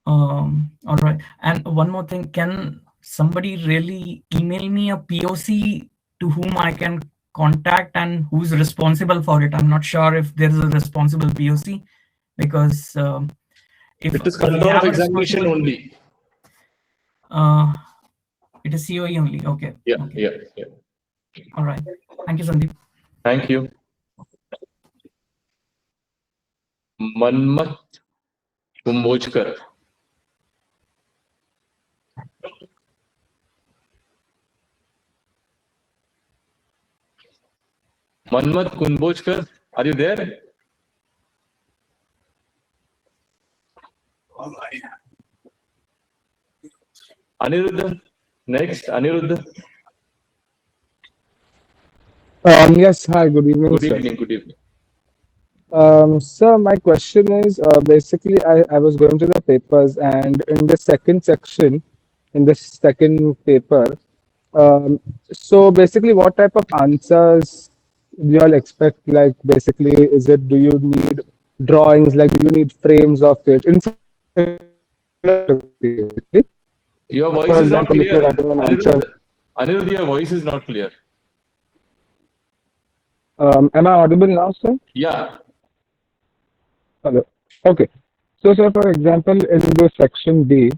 All right. And one more thing, can somebody really email me a POC to whom I can contact and who's responsible for it? I'm not sure if there's a responsible POC, because if It is we control have of a examination responsible- only. It is COE only. Okay. Yeah, Okay. yeah. All right. Thank you, Sandeep. Thank you. Manmat Kumbojkar. Manmat Kumbojkar, are you there? Aniruddha, next, Aniruddha. Yes, hi, good evening, Good sir. evening, good evening. Sir, my question is basically, I was going to the papers, and in the second section, in the second paper, so basically, what type of answers do you all expect? Like, basically, do you need drawings? Like, do you need frames of it? Your voice For is not example, if clear. you're writing an answer, Aniruddha, your voice is not clear. am I audible now, sir? Yeah. Hello. Okay. So, sir, for example, in the section D,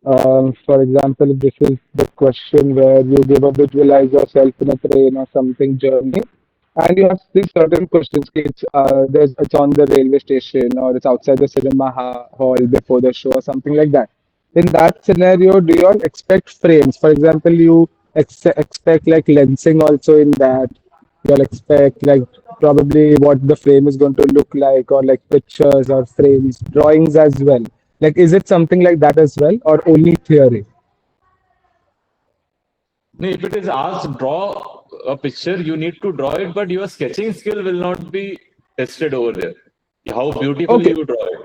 for example, this is the question where you visualize yourself in a train or something journey, and you have these certain questions. It's on the railway station or it's outside the cinema hall before the show or something like that. In that scenario, do you all expect frames? For example, you expect like lensing also in that. You'll expect like probably what the frame is going to look like, or like pictures or frames, drawings as well. Like, is it something like that as well, or only theory? No, if it is asked draw a picture, you need to draw it, but your sketching skill will not be tested over there. How beautifully Okay. you draw it.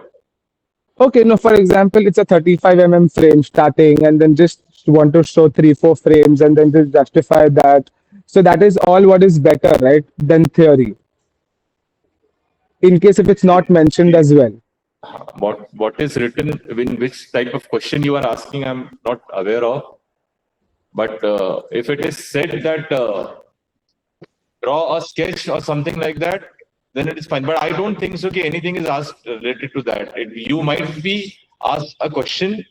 Okay, no, for example, it's a 35 frame starting, and then just want to show 3, 4 frames, and then just justify that. So that is all what is better, right, than theory. In case if it's not mentioned as well. What is written in which type of question you are asking, I'm not aware of. But if it is said that draw a sketch or something like that, then it is fine. But I don't think so. Okay, anything is asked related to that. You might be asked a question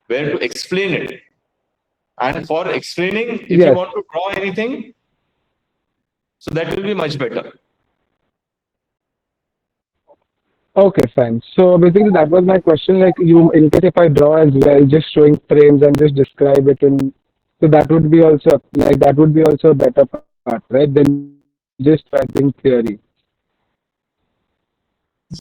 where to explain it, and for explaining, if you Yes. want to draw anything, so that will be much better. Okay, fine. So basically, that was my question. Like, in case if I draw as well, just showing frames and just describe it so that would be also a better part, right? Than just writing theory.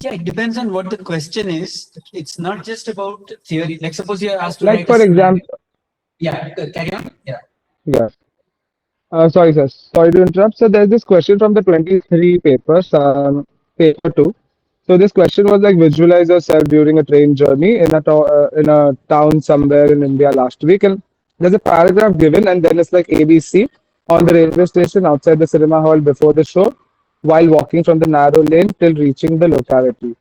Yeah, it depends on what the question is. It's not just about theory. Like suppose you are asked to Like, write for a scenario. example, Yeah, carry on. Yeah. yeah. Sorry, sir. Sorry to interrupt. So there's this question from the 23 papers, paper 2. So this question was like, visualize yourself during a train journey in a town somewhere in India last week, and there's a paragraph given, and then it's like ABC on the railway station outside the cinema hall before the show, while walking from the narrow lane till reaching the locality.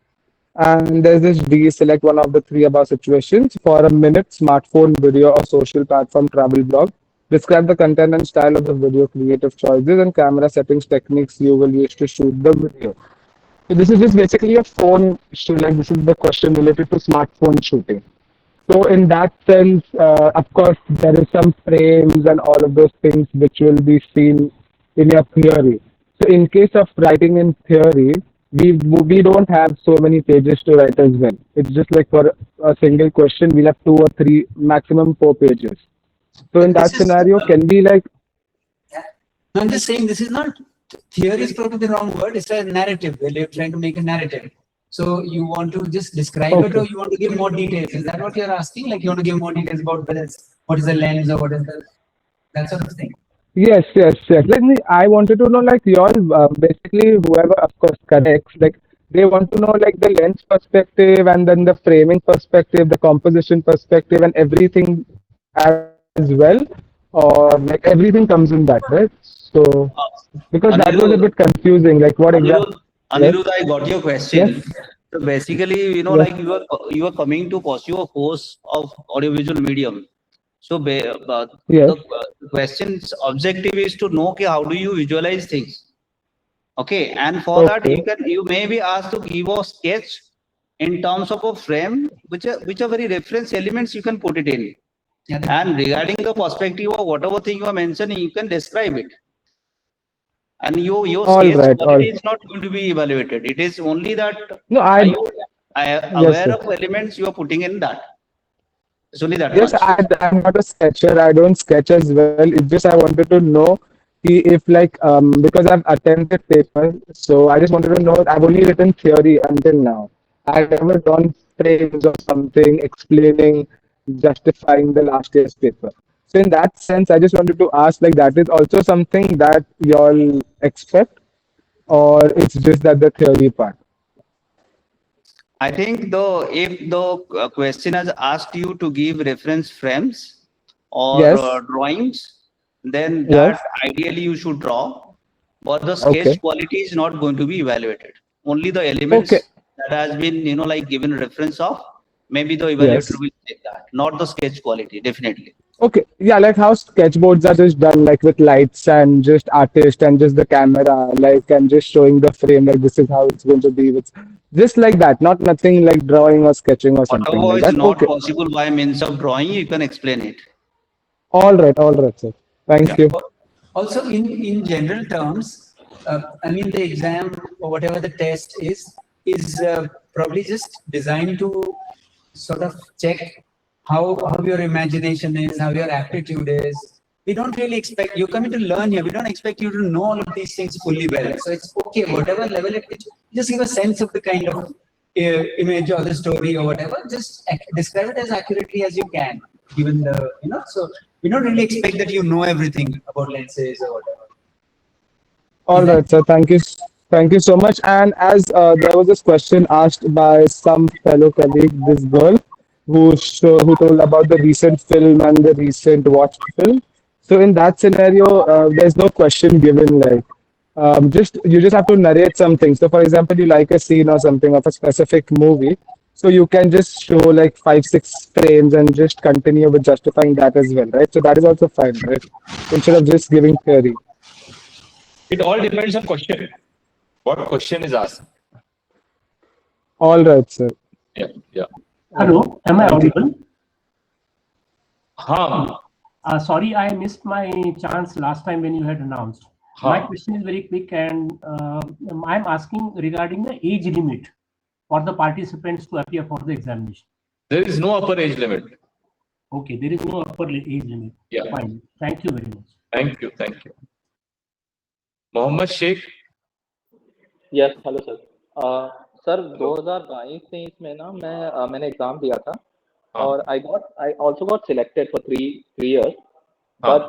And there's this D, select one of the 3 above situations for a minute, smartphone video or social platform travel blog. Describe the content and style of the video, creative choices, and camera settings techniques you will use to shoot the video. So this is just basically a phone shoot, like this is the question related to smartphone shooting. So in that sense, of course, there is some frames and all of those things which will be seen in your theory. So in case of writing in theory, we don't have so many pages to write as well. It's just like for a single question, we'll have 2 or 3, maximum 4 pages. So in that scenario, can we like? No, I'm just saying this is not theory is probably the wrong word. It's a narrative. Where you're trying to make a narrative. So you want to just describe it, or you want to give more details? Is that what you're asking? Like you want to give more details about what is the lens or what is that sort of thing? Yes. I wanted to know, like, you all basically, whoever of course corrects, like they want to know like the lens perspective, and then the framing perspective, the composition perspective, and everything as well, or like everything comes in that, right? So because that was a bit confusing, like what exactly? Aniruddha, I got your question. Yes. So basically, Yes. like you are coming to pursue a course of audiovisual medium. So Yes. the question's objective is to know how do you visualize things. Okay, and for that you may be asked to give a sketch in terms of a frame, which are very reference elements you can put it in. And regarding the perspective of whatever thing you are mentioning, you can describe it. And your All sketch right, quality is not going to be evaluated. It is only that No, are you yes, aware sir. of elements you are putting in that. It's only that Yes, much. I'm not a sketcher. I don't sketch as well. It's just I wanted to know if like because I've attended papers, so I just wanted to know. I've only written theory until now. I've never done frames or something explaining, justifying the last year's paper. So in that sense, I just wanted to ask like that is also something that y'all expect, or it's just that the theory part. I think if the question has asked you to give reference frames or Yes. drawings, then Yes. that ideally you should draw, but the Okay. sketch quality is not going to be evaluated. Only the elements Okay. that has been like given reference of, maybe the Yes. evaluator will check that, not the sketch quality, definitely. Okay, yeah, like how sketchboards are just done like with lights and just artist and just the camera, like and just showing the frame like this is how it's going to be with just like that, not nothing like drawing or sketching or something Whatever like is that. not Okay, possible by means of drawing, you can explain it. all right, sir. Thank you. Also, in general terms, I mean, the exam or whatever the test is probably just designed to sort of check how your imagination is, how your aptitude is. We don't really expect you coming to learn here. We don't expect you to know all of these things fully well. So it's okay, whatever level it is, just give a sense of the kind of image or the story or whatever. Just describe it as accurately as you can, given the So we don't really expect that you know everything about lenses or whatever. All right, sir. Thank you so much. And as there was this question asked by some fellow colleague, this girl who told about the recent film and the recent watched film. So in that scenario, there's no question given. Like, just you just have to narrate something. So for example, you like a scene or something of a specific movie. So you can just show like 5, 6 frames and just continue with justifying that as well, right? So that is also fine, right? Instead of just giving theory. It all depends on question. What question is asked? All right, sir. Yeah. Hello, am I audible? Sorry, I missed my chance last time when you had announced. My question is very quick, and I'm asking regarding the age limit for the participants to appear for the examination. There is no upper age limit. Okay, there is no upper age limit. Yeah. Fine. Thank you very much. Thank you. Mohammed Sheikh. Yes hello sir sir 2022-23 में ना मैंने exam दिया था और I also got selected for 3 years but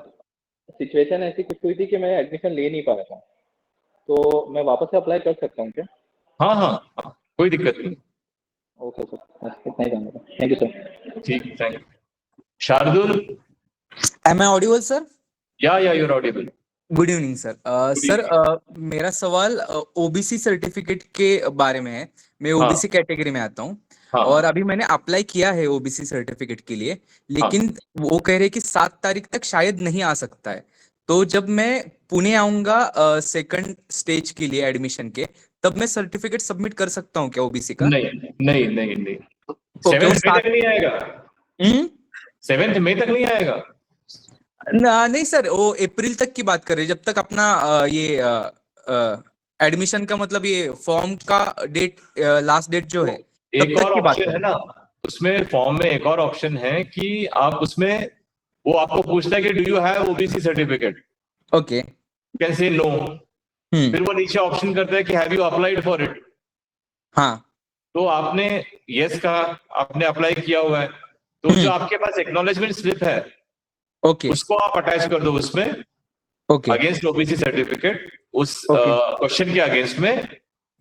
situation ऐसी कुछ हुई थी कि मैं एडमिशन ले नहीं पाया था तो मैं वापस से अप्लाई कर सकता हूँ क्या? हाँ, कोई दिक्कत नहीं. ओके सर, इतना ही जानना था. Thank you sir. ठीक, thank you. Shardul. Am I audible, sir? Yeah, you're audible. Good evening sir. Sir मेरा सवाल ओबीसी सर्टिफिकेट के बारे में है. मैं ओबीसी कैटेगरी में आता हूँ और अभी मैंने अप्लाई किया है ओबीसी सर्टिफिकेट के लिए, लेकिन वो कह रहे कि 7 तारीख तक शायद नहीं आ सकता है. तो जब मैं पुणे आऊंगा सेकंड स्टेज के लिए एडमिशन के, तब मैं सर्टिफिकेट सबमिट कर सकता हूँ क्या ओबीसी का? नहीं. 7th मई तक नहीं आएगा. 7th मई तक नहीं आएगा. नहीं सर, वो अप्रैल तक की बात कर रहे हैं, जब तक अपना एडमिशन का मतलब ये फॉर्म का डेट लास्ट डेट जो है एक और ऑप्शन है ना उसमें, फॉर्म में एक और ऑप्शन है कि आप उसमें वो आपको पूछता है कि do you have OBC certificate. Okay, can say no. फिर वो नीचे ऑप्शन करता है कि have you applied for it. हाँ, तो आपने यस कहा, आपने अप्लाई किया हुआ है, तो जो आपके पास एक्नॉलेजमेंट स्लिप है उसको आप अटैच कर दो उसमें अगेंस्ट ओबीसी सर्टिफिकेट, उस क्वेश्चन के अगेंस्ट में.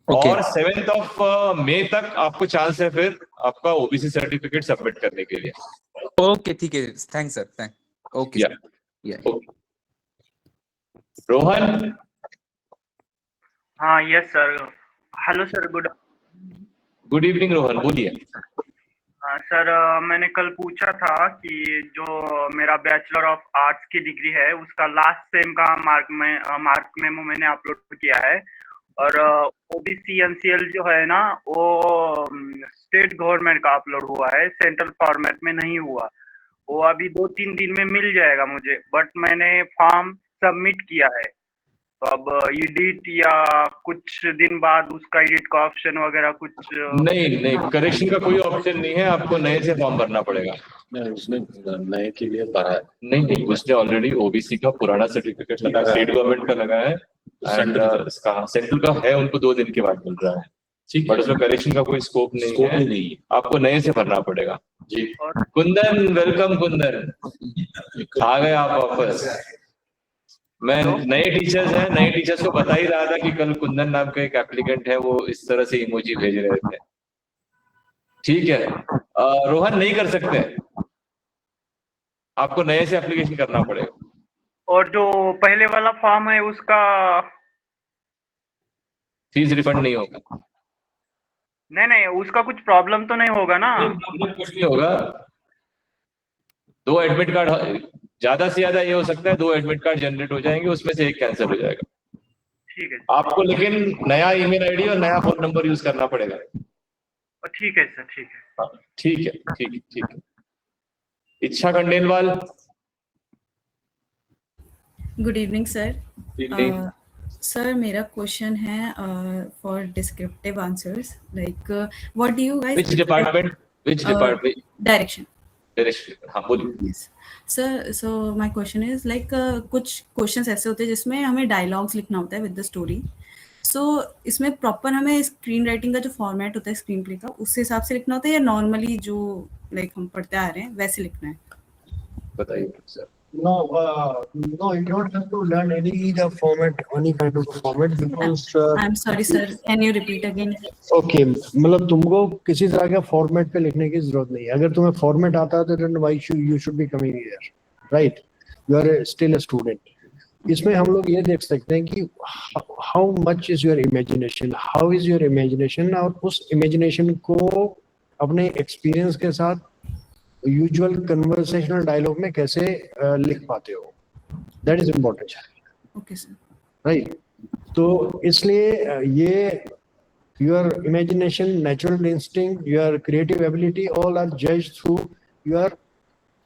और 7th मई तक आपको चांस है फिर आपका ओबीसी सर्टिफिकेट सबमिट करने के लिए. ओके, ठीक है. Thanks sir. ओके. रोहन. हाँ, yes sir. Hello sir, good evening Rohan, बोलिए. सर, मैंने कल पूछा था कि जो मेरा बैचलर ऑफ आर्ट्स की डिग्री है उसका लास्ट सेम का मार्क मेमो मैंने अपलोड किया है, और ओबीसी एनसीएल जो है ना वो स्टेट गवर्नमेंट का अपलोड हुआ है, सेंट्रल फॉर्मेट में नहीं हुआ. वो अभी 2-3 दिन में मिल जाएगा मुझे, बट मैंने फॉर्म सबमिट किया है, तो अब एडिट या कुछ दिन बाद उसका एडिट का ऑप्शन वगैरह कुछ नहीं, करेक्शन का कोई ऑप्शन नहीं है, आपको नए से फॉर्म भरना पड़ेगा। नहीं, उसने नए के लिए भरा है। नहीं, उसने ऑलरेडी ओबीसी का पुराना सर्टिफिकेट लगा है, स्टेट गवर्नमेंट का लगा है, एंड इसका सेंट्रल का है, उनको 2 दिन के बाद मिल रहा है। ठीक बट उसमें करेक्शन का कोई स्कोप नहीं है, आपको नए से भरना पड़ेगा। जी कुंदन, वेलकम कुंदन, आ गए आप वापस। मैं नए टीचर्स हैं, नए टीचर्स को बता ही रहा था कि कल कुंदन नाम का एक एप्लीकेंट है, वो इस तरह से इमोजी भेज रहे थे। ठीक है, रोहन नहीं कर सकते, आपको नए से एप्लीकेशन करना पड़ेगा। और जो पहले वाला फॉर्म है उसका फीस रिफंड नहीं होगा। नहीं, उसका कुछ प्रॉब्लम तो नहीं होगा ना? कुछ नहीं होगा, 2 एडमिट कार्ड, ज्यादा से ज्यादा ये हो सकता है 2 एडमिट कार्ड जनरेट हो जाएंगे, उसमें से एक कैंसिल हो जाएगा। ठीक है आपको लेकिन नया ईमेल आईडी और नया फोन नंबर यूज करना पड़ेगा। ठीक है सर, ठीक है। हाँ, ठीक है। इच्छा Khandelwal. Good evening sir. Evening. Sir मेरा क्वेश्चन है for descriptive answers, like what do you guys, Which department? Direction. हाँ बोलिए। Sir so my question is like कुछ क्वेश्चंस ऐसे होते हैं जिसमें हमें डायलॉग्स लिखना होता है विद द स्टोरी, सो इसमें प्रॉपर हमें स्क्रीन राइटिंग का जो फॉर्मेट होता है स्क्रीन प्ले का, उस हिसाब से लिखना होता है या नॉर्मली जो लाइक हम पढ़ते आ रहे हैं वैसे लिखना है? बताइए sir. No, you don't have to learn any format, any kind of format because. I'm sorry sir, can you repeat again? Okay, मतलब तुमको किसी तरह का फॉर्मेट पे लिखने की जरूरत नहीं है। अगर तुम्हें फॉर्मेट आता है तो then why you should be coming here, right? You are still a student. इसमें हम लोग ये देख सकते हैं कि how much is your imagination, how is your imagination, और उस imagination को अपने experience के साथ यूजुअल कन्वर्सेशनल डायलॉग में कैसे लिख पाते हो, that is important. Okay sir, right. तो इसलिए ये your imagination, natural instinct, your creative ability all are judged through your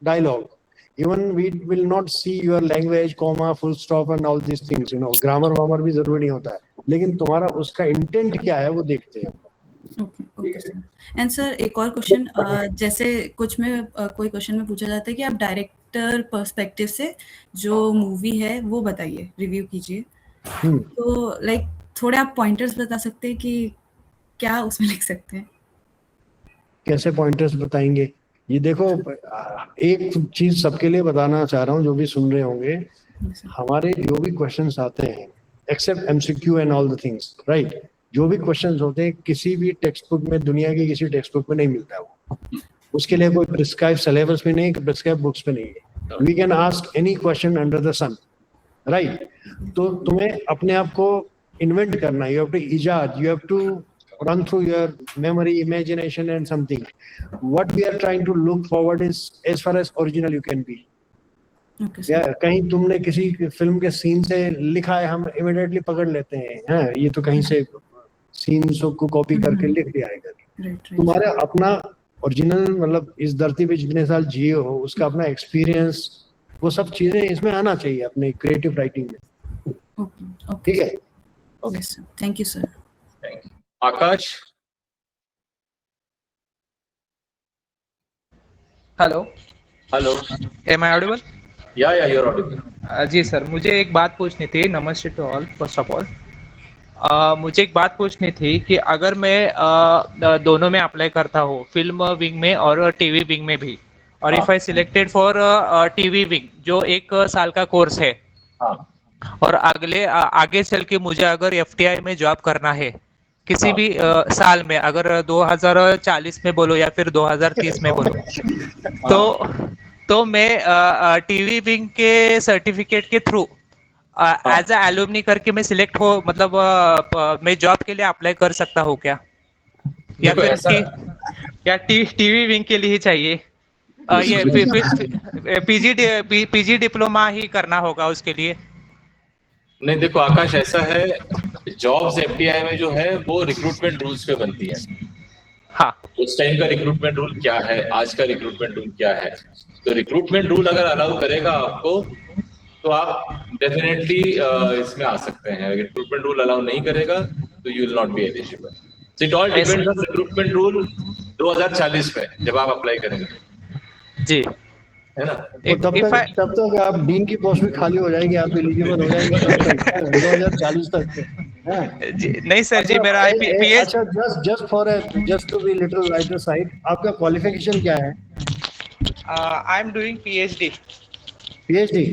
dialogue. Even we will not see your language, comma, full stop and all this things, grammar वामर भी जरूरी नहीं होता है, लेकिन तुम्हारा उसका इंटेंट क्या है वो देखते हैं। Okay sir. एंड सर एक और क्वेश्चन, जैसे कुछ में कोई क्वेश्चन में पूछा जाता है कि आप डायरेक्टर पर्सपेक्टिव से जो मूवी है वो बताइए, रिव्यू कीजिए, तो लाइक थोड़े आप पॉइंटर्स बता सकते हैं कि क्या उसमें लिख सकते हैं? कैसे पॉइंटर्स बताएंगे? ये देखो, एक चीज सबके लिए बताना चाह रहा हूँ जो भी सुन रहे होंगे, हमारे जो भी क्वेश्चंस आते हैं except MCQ and all the things, right, जो भी क्वेश्चंस होते हैं किसी भी टेक्स्ट बुक में, दुनिया की किसी टेक्स्ट बुक में नहीं मिलता है वो, उसके लिए कोई प्रिस्क्राइब सिलेबस में नहीं, प्रिस्क्राइब बुक्स में नहीं है। We can ask any question under the sun, right. तो तुम्हें अपने आप को इन्वेंट करना है, यू हैव टू इजाद, you have to run through your memory, imagination and something. What we are trying to look forward is as far as original you can be. या कहीं तुमने किसी फिल्म के सीन से लिखा है, हम इमीडिएटली पकड़ लेते हैं, हाँ ये तो कहीं से सीन्स को कॉपी करके लिख दिया है। तुम्हारा अपना ओरिजिनल, मतलब इस धरती पे जितने साल जिए हो उसका अपना एक्सपीरियंस, वो सब चीजें इसमें आना चाहिए अपने क्रिएटिव राइटिंग में। ठीक है, okay sir, thank you sir. Akash. Hello am I audible? Yeah you're audible। Ji sir, मुझे एक बात पूछनी थी। नमस्ते to all, first of all मुझे एक बात पूछनी थी कि अगर मैं दोनों में अप्लाई करता हूँ, फिल्म विंग में और टीवी विंग में भी, और if I selected for TV wing जो 1 साल का कोर्स है, और आगे चल के मुझे अगर एफटीआई में जॉब करना है किसी भी साल में, अगर 2040 में बोलो या फिर 2030 में बोलो, तो मैं टीवी विंग के सर्टिफिकेट के थ्रू एज अ एलुमनी करके मैं सिलेक्ट हो, मतलब मैं जॉब के लिए अप्लाई कर सकता हूँ क्या, या फिर टीवी विंग के लिए ही चाहिए? ये पीजी डिप्लोमा ही करना होगा उसके लिए? नहीं देखो आकाश, ऐसा है, जॉब्स एफटीआई में जो है वो रिक्रूटमेंट रूल्स पे बनती है। हाँ, उस टाइम का रिक्रूटमेंट रूल क्या है, आज का रिक्रूटमेंट रूल क्या है, तो रिक्रूटमेंट रूल अगर अलाउ करेगा आपको तो आप डेफिनेटली इसमें आ सकते हैं। अगर रिक्रूटमेंट रूल अलाउ नहीं करेगा तो you will not be eligible. So it all depends on recruitment rule 2040 में जब आप अप्लाई करेंगे जी, है ना। तब तक आप डीन की पोस्ट भी खाली हो जाएगी, आप एलिजिबल हो जाएंगे 2040 तक। जी नहीं सर जी, मेरा पीएच अच्छा, just to be little writer side, आपका क्वालिफिकेशन क्या है? I am doing PhD. PhD,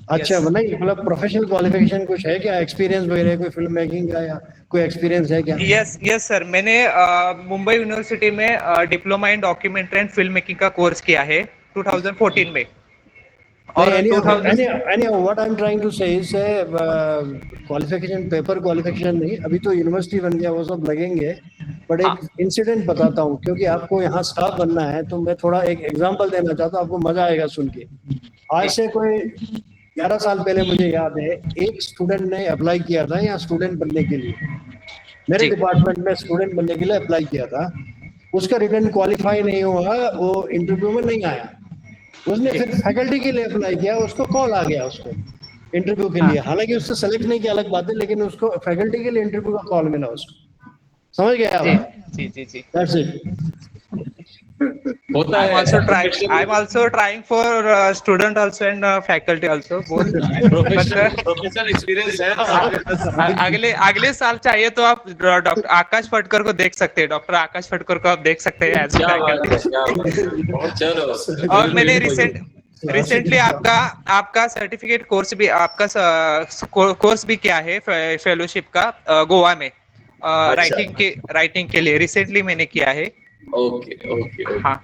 अच्छा। मतलब प्रोफेशनल क्वालिफिकेशन कुछ है क्या? एक्सपीरियंस वगैरह कोई फिल्म मेकिंग का या कोई एक्सपीरियंस है क्या? यस सर, मैंने मुंबई यूनिवर्सिटी में diploma in documentary and film making का कोर्स किया है 2014 में। और what I am trying to say is qualification, paper qualification नहीं, अभी तो यूनिवर्सिटी बन गया, वो सब लगेंगे। बट एक इंसिडेंट बताता हूँ, क्योंकि आपको यहाँ स्टाफ बनना है, तो मैं थोड़ा एक एग्जांपल देना चाहता हूँ, आपको मजा आएगा सुन के। आज से कोई 11 साल पहले मुझे याद है, एक स्टूडेंट ने अप्लाई किया था यहाँ स्टूडेंट बनने के लिए, मेरे डिपार्टमेंट में स्टूडेंट बनने के लिए अप्लाई किया था। उसका रिटर्न क्वालिफाई नहीं हुआ, वो इंटरव्यू में नहीं आया। उसने फिर फैकल्टी के लिए अप्लाई किया, उसको कॉल आ गया उसको इंटरव्यू के लिए। हालांकि उससे सेलेक्ट नहीं किया, अलग बात है, लेकिन उसको फैकल्टी के लिए इंटरव्यू का कॉल मिला उसको। समझ गए आप? जी। That's it. I'm also trying for student also and faculty also both. Professional experience है। अगले साल चाहिए तो आप डॉक्टर आकाश फटकर को देख सकते हैं, डॉक्टर आकाश फटकर को आप देख सकते हैं एज फैकल्टी। चलो, और मैंने रिसेंटली आपका सर्टिफिकेट कोर्स भी, आपका कोर्स भी किया है फेलोशिप का गोवा में, राइटिंग के लिए रिसेंटली मैंने किया है। ओके। हाँ,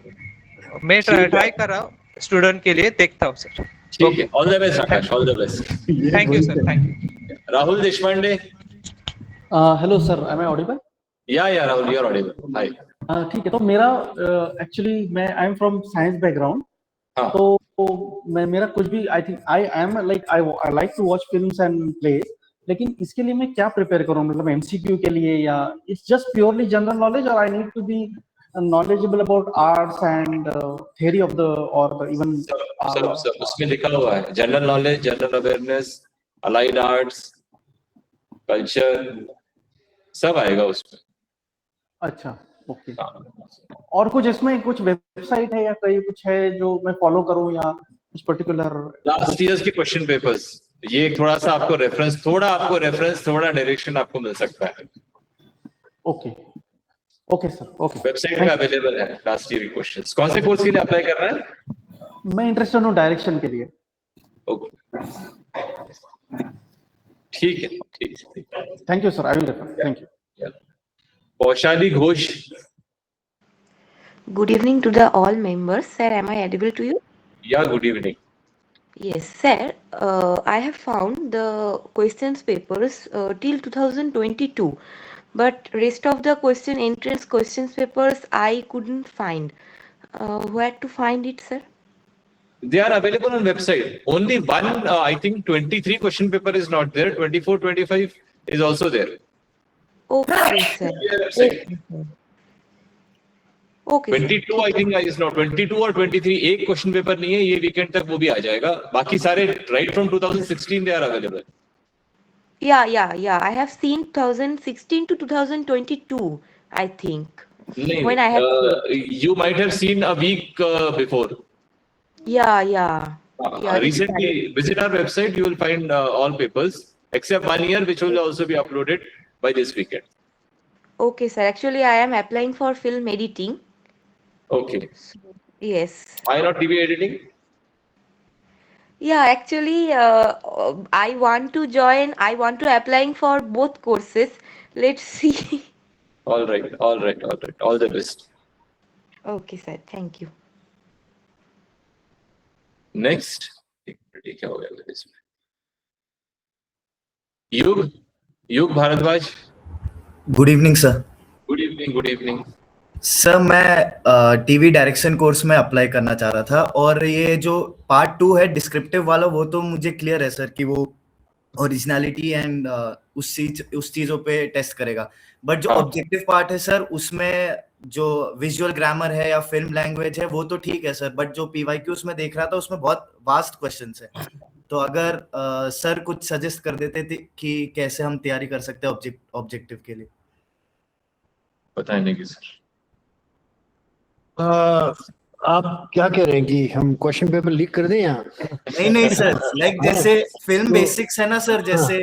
मैं ट्राई कर रहा हूँ स्टूडेंट के लिए, देखता हूँ सर। ठीक है, all the best Akash, all the best. Thank you sir, thank you. Rahul Deshpande. Hello sir, am I audible? Yeah Rahul, you are audible. Hi. ठीक है, तो मेरा एक्चुअली मैं I am from science background, तो मेरा कुछ भी I think I am like I like to watch films and plays, लेकिन इसके लिए मैं क्या प्रिपेयर करूं? मतलब एमसीक्यू के लिए, या it's just purely general knowledge, और I need to be knowledgeable about arts and theory of the or even उसमें लिखा हुआ है general knowledge, general awareness, allied arts, culture, सब आएगा उसमें। अच्छा, ओके। और कुछ इसमें कुछ वेबसाइट है या कहीं कुछ है जो मैं फॉलो करूं, या कुछ पर्टिकुलर लास्ट ईयर्स के क्वेश्चन पेपर्स, ये थोड़ा सा आपको रेफरेंस, थोड़ा डायरेक्शन आपको मिल सकता है। Okay sir, okay. वेबसाइट पे अवेलेबल है लास्ट ईयर के क्वेश्चंस। कौन से कोर्स के लिए अप्लाई कर रहा है? मैं इंटरेस्टेड हूँ डायरेक्शन के लिए। ओके, ठीक है। Thank you sir, I will refer. Thank you. Vaishali Ghosh. Good evening to the all members. Sir, am I audible to you? Yeah, good evening. Yes, sir. I have found the questions papers till 2022. But rest of the entrance questions papers I couldn't find. Where to find it, sir? They are available on website. Only one, I think 23 question paper is not there. 24, 25 is also there. Okay, sir. Okay. 22 I think is not 22 or 23. एक question paper नहीं है, ये weekend तक वो भी आ जाएगा। बाकी सारे right from 2016 they are available. Yeah. I have seen 2016 to 2022, I think. नहीं, when I have you might have seen a week before. Yeah. Recently, visit our website. You will find all papers except 1 year, which will also be uploaded by this weekend. Okay, sir. Actually, I am applying for film editing. Okay. Yes. Why not TV editing? Yeah, actually, I want to join. I want to applying for both courses. Let's see. All right. All the best. Okay, sir. Thank you. Next. Yug Bhardwaj. Good evening sir. Good evening sir, मैं TV direction course में apply करना चाह रहा था, और ये जो part 2 है डिस्क्रिप्टिव वाला, वो तो मुझे क्लियर है सर कि वो ओरिजिनलिटी एंड उस चीजों पे टेस्ट करेगा। बट जो ऑब्जेक्टिव पार्ट है सर, उसमें जो विजुअल ग्रामर है या फिल्म लैंग्वेज है वो तो ठीक है सर, बट जो पीवाईक्यूज में देख रहा था उसमें बहुत वास्ट क्वेश्चंस है। तो अगर सर कुछ सजेस्ट कर देते थे कि कैसे हम तैयारी कर सकते हैं ऑब्जेक्टिव के लिए। बताएंगे कि सर आप क्या कह रहे हैं कि हम क्वेश्चन पेपर लीक कर दें यहाँ? नहीं सर, लाइक जैसे फिल्म बेसिक्स है ना सर, जैसे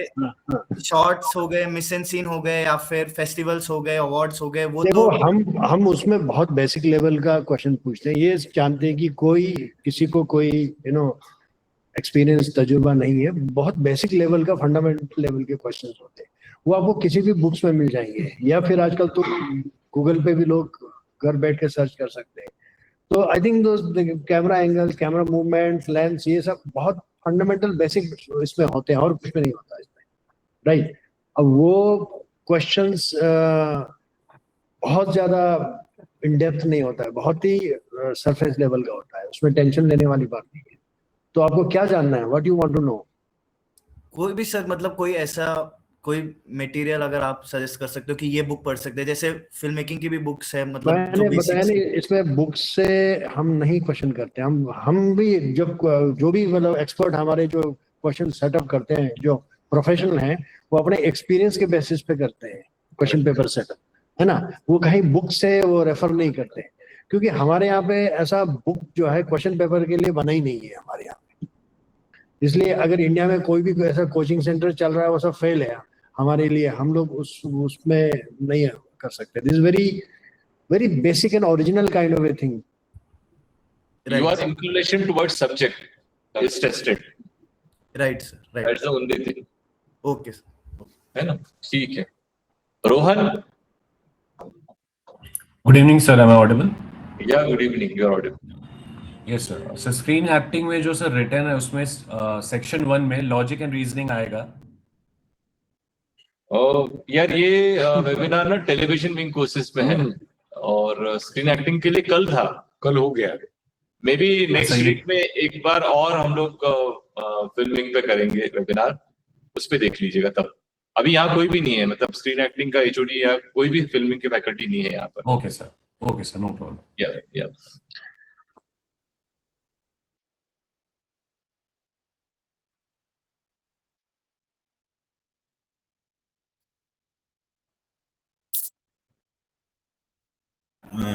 शॉर्ट्स हो गए, मिस एंड सीन हो गए, या फिर फेस्टिवल्स हो गए, अवार्ड्स हो गए, वो देखो तो हम उसमें बहुत बेसिक लेवल का क्वेश्चन पूछते हैं। ये जानते हैं कि किसी को कोई एक्सपीरियंस तजुर्बा नहीं है, बहुत बेसिक लेवल का फंडामेंटल लेवल के क्वेश्चन होते हैं। वो आपको किसी भी बुक्स में मिल जाएंगे, या फिर आजकल तो गूगल पे भी लोग घर बैठ के सर्च कर सकते हैं। तो आई थिंक दो camera angles, camera movement, lens, ये सब बहुत फंडामेंटल बेसिक इसमें होते हैं, और कुछ में नहीं होता इसमें, राइट? अब वो क्वेश्चंस बहुत ज्यादा इन डेप्थ नहीं होता है, बहुत ही सरफेस लेवल का होता है, उसमें टेंशन लेने वाली बात नहीं है। तो आपको क्या जानना है? What you want to know? कोई भी सर, मतलब कोई ऐसा कोई मटेरियल अगर आप सजेस्ट कर सकते हो कि ये बुक पढ़ सकते हैं, जैसे फिल्म मेकिंग की भी बुक्स है, मतलब मैंने बताया नहीं, इसमें बुक्स से हम नहीं क्वेश्चन करते। हम भी जब जो भी मतलब एक्सपर्ट हमारे जो क्वेश्चन सेटअप करते हैं, जो प्रोफेशनल हैं, वो अपने एक्सपीरियंस के बेसिस पे करते हैं क्वेश्चन पेपर सेटअप, है ना? वो कहीं बुक से वो रेफर नहीं करते, क्योंकि हमारे यहाँ पे ऐसा बुक जो है क्वेश्चन पेपर के लिए बना ही नहीं है हमारे यहाँ पे। इसलिए अगर इंडिया में कोई भी ऐसा कोचिंग सेंटर चल रहा है, वो सब फेल है हमारे लिए। हम लोग उसमें नहीं कर सकते। This very basic and original kind of a thing. Your inclination towards subject is tested. Right sir, right. That's the only thing. Okay sir. है ना? ठीक है। Rohan. Good evening sir, am I audible? Yeah, good evening, you are audible. Yes sir. So screen acting में जो sir written है उसमें section 1 में logic and reasoning आएगा। यार ये वेबिनार ना टेलीविजन विंग कोर्सेज में है, और स्क्रीन एक्टिंग के लिए कल था, कल हो गया। मे बी नेक्स्ट वीक में एक बार और हम लोग फिल्म विंग पे करेंगे वेबिनार, उस पे देख लीजिएगा तब। अभी यहाँ कोई भी नहीं है, मतलब स्क्रीन एक्टिंग का एचओडी या कोई भी फिल्मिंग की फैकल्टी नहीं है यहाँ पर। Okay sir, no problem. Yeah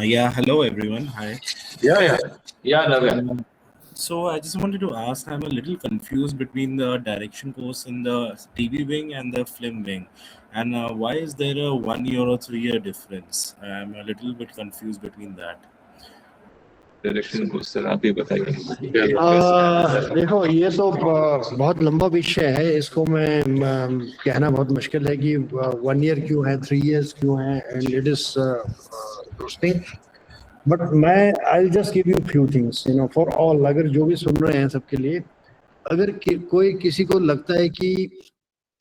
Yeah, hello everyone. Hi. Yeah, Navya. So I just wanted to ask, I'm a little confused between the direction course in the TV wing and the film wing, and why is there a 1 year or 3 year difference? I'm a little bit confused between that. Direction course sir आप ही बताइए। देखो ये तो बहुत लंबा विषय है, इसको मैं कहना बहुत मुश्किल है कि 1 year क्यों है, 3 years क्यों है, एंड इट इज बट मैं I will just give you few things for all. अगर जो भी सुन रहे हैं सबके लिए, अगर कोई किसी को लगता है कि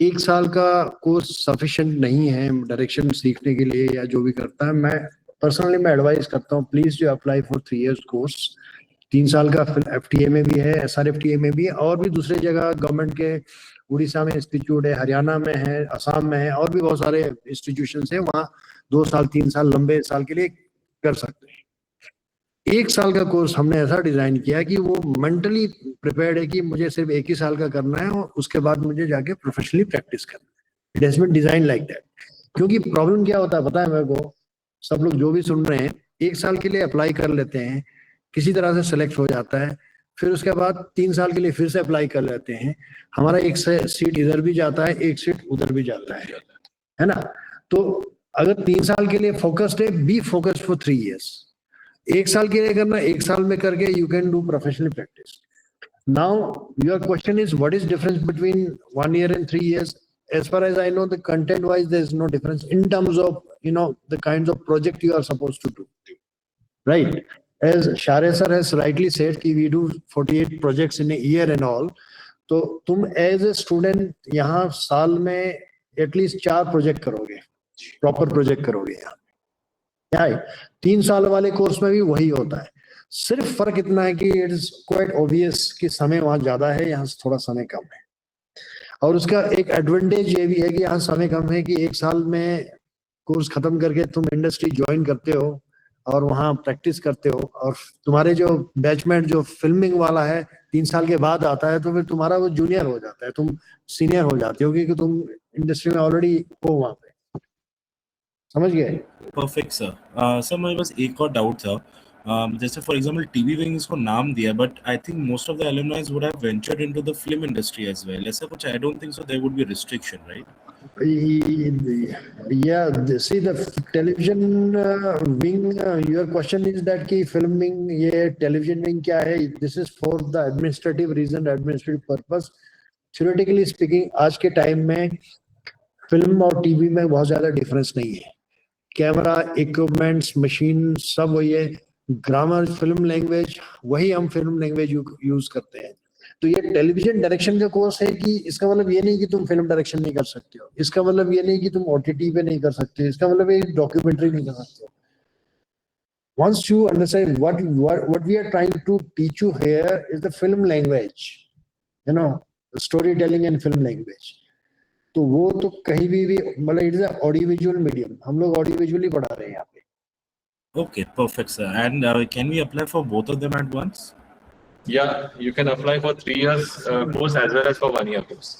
1 साल का कोर्स सफिशिएंट नहीं है डायरेक्शन सीखने के लिए या जो भी करता है, मैं पर्सनली एडवाइस करता हूँ प्लीज जो अप्लाई फॉर 3 years कोर्स। 3 साल का FTA में भी है, SRFTA में भी है, और भी दूसरे जगह गवर्नमेंट के उड़ीसा में इंस्टीट्यूट है, हरियाणा में है, असम में है, और भी बहुत सारे इंस्टीट्यूशन है, वहाँ 2 साल 3 साल लंबे साल के लिए कर सकते हैं। 1 साल का कोर्स हमने ऐसा डिजाइन किया कि वो मेंटली प्रिपेयर्ड है कि मुझे सिर्फ 1 ही साल का करना है और उसके बाद मुझे जाके प्रोफेशनली प्रैक्टिस करना है। It has been design like that. क्योंकि प्रॉब्लम क्या होता है पता है मेरे को, सब लोग जो भी सुन रहे हैं 1 साल के लिए अप्लाई कर लेते हैं, किसी तरह से सेलेक्ट हो जाता है, फिर उसके बाद 3 साल के लिए फिर से अप्लाई कर लेते हैं, हमारा एक सीट इधर भी जाता है, एक सीट उधर भी जाता है ना? तो अगर 3 साल के लिए फोकस्ड है, बी फोकस्ड फॉर 3 years। 1 साल के लिए करना, 1 साल में करके you can do professional practice. Now your question is what is difference between 1 year and 3 years? As far as I know, the content wise there is no difference in terms of the kinds of project you are supposed to do, right? As Share sir has rightly said कि we do 48 projects in a year and all, तो तुम as a student यहाँ साल में at least 4 project करोगे, proper project करोगे यहाँ। क्या है 3 साल वाले कोर्स में भी वही होता है, सिर्फ फर्क इतना है कि इट इज क्वाइट ऑब्वियस कि समय वहाँ ज्यादा है, यहाँ थोड़ा समय कम है। और उसका एक एडवांटेज ये भी है कि यहाँ समय कम है कि 1 साल में कोर्स खत्म करके तुम इंडस्ट्री ज्वाइन करते हो, और वहाँ प्रैक्टिस करते हो, और तुम्हारे जो बैचमेट जो फिल्मिंग वाला है 3 साल के बाद आता है, तो फिर तुम्हारा वो जूनियर हो जाता है, तुम सीनियर हो जाते हो, क्योंकि तुम इंडस्ट्री में ऑलरेडी हो वहाँ पे। समझ गए? Perfect sir. सर मेरे पास एक और डाउट था। जैसे फॉर एग्जांपल टीवी विंग इसको नाम दिया, but I think most of the alumni would have ventured into the film industry as well. ऐसा कुछ I don't think so there would be restriction, right? Yeah, see the television wing, your question is that कि filming ये television wing क्या है? This is for the administrative reason, administrative purpose. Theoretically speaking, आज के time में film और TV में बहुत ज्यादा डिफरेंस नहीं है। कैमरा, इक्विपमेंट्स, मशीन सब वही है। ग्रामर, फिल्म लैंग्वेज वही हम फिल्म लैंग्वेज यूज करते हैं। तो ये टेलीविजन डायरेक्शन का कोर्स है कि इसका मतलब ये नहीं कि तुम फिल्म डायरेक्शन नहीं कर सकते हो, इसका मतलब ये नहीं कि तुम ओटीटी पे नहीं कर सकते, इसका मतलब ये डॉक्यूमेंट्री नहीं कर सकते हो। Once you understand what we are trying to teach you here is the film language, you know, the storytelling and film language. तो वो तो कहीं भी मतलब it is audio visual medium, हम लोग ऑडियो विजुअली पढ़ा रहे हैं यहाँ पे। Okay, perfect sir. And can we apply for both of them at once? Yeah, you can apply for 3 years course as well as for 1 year course.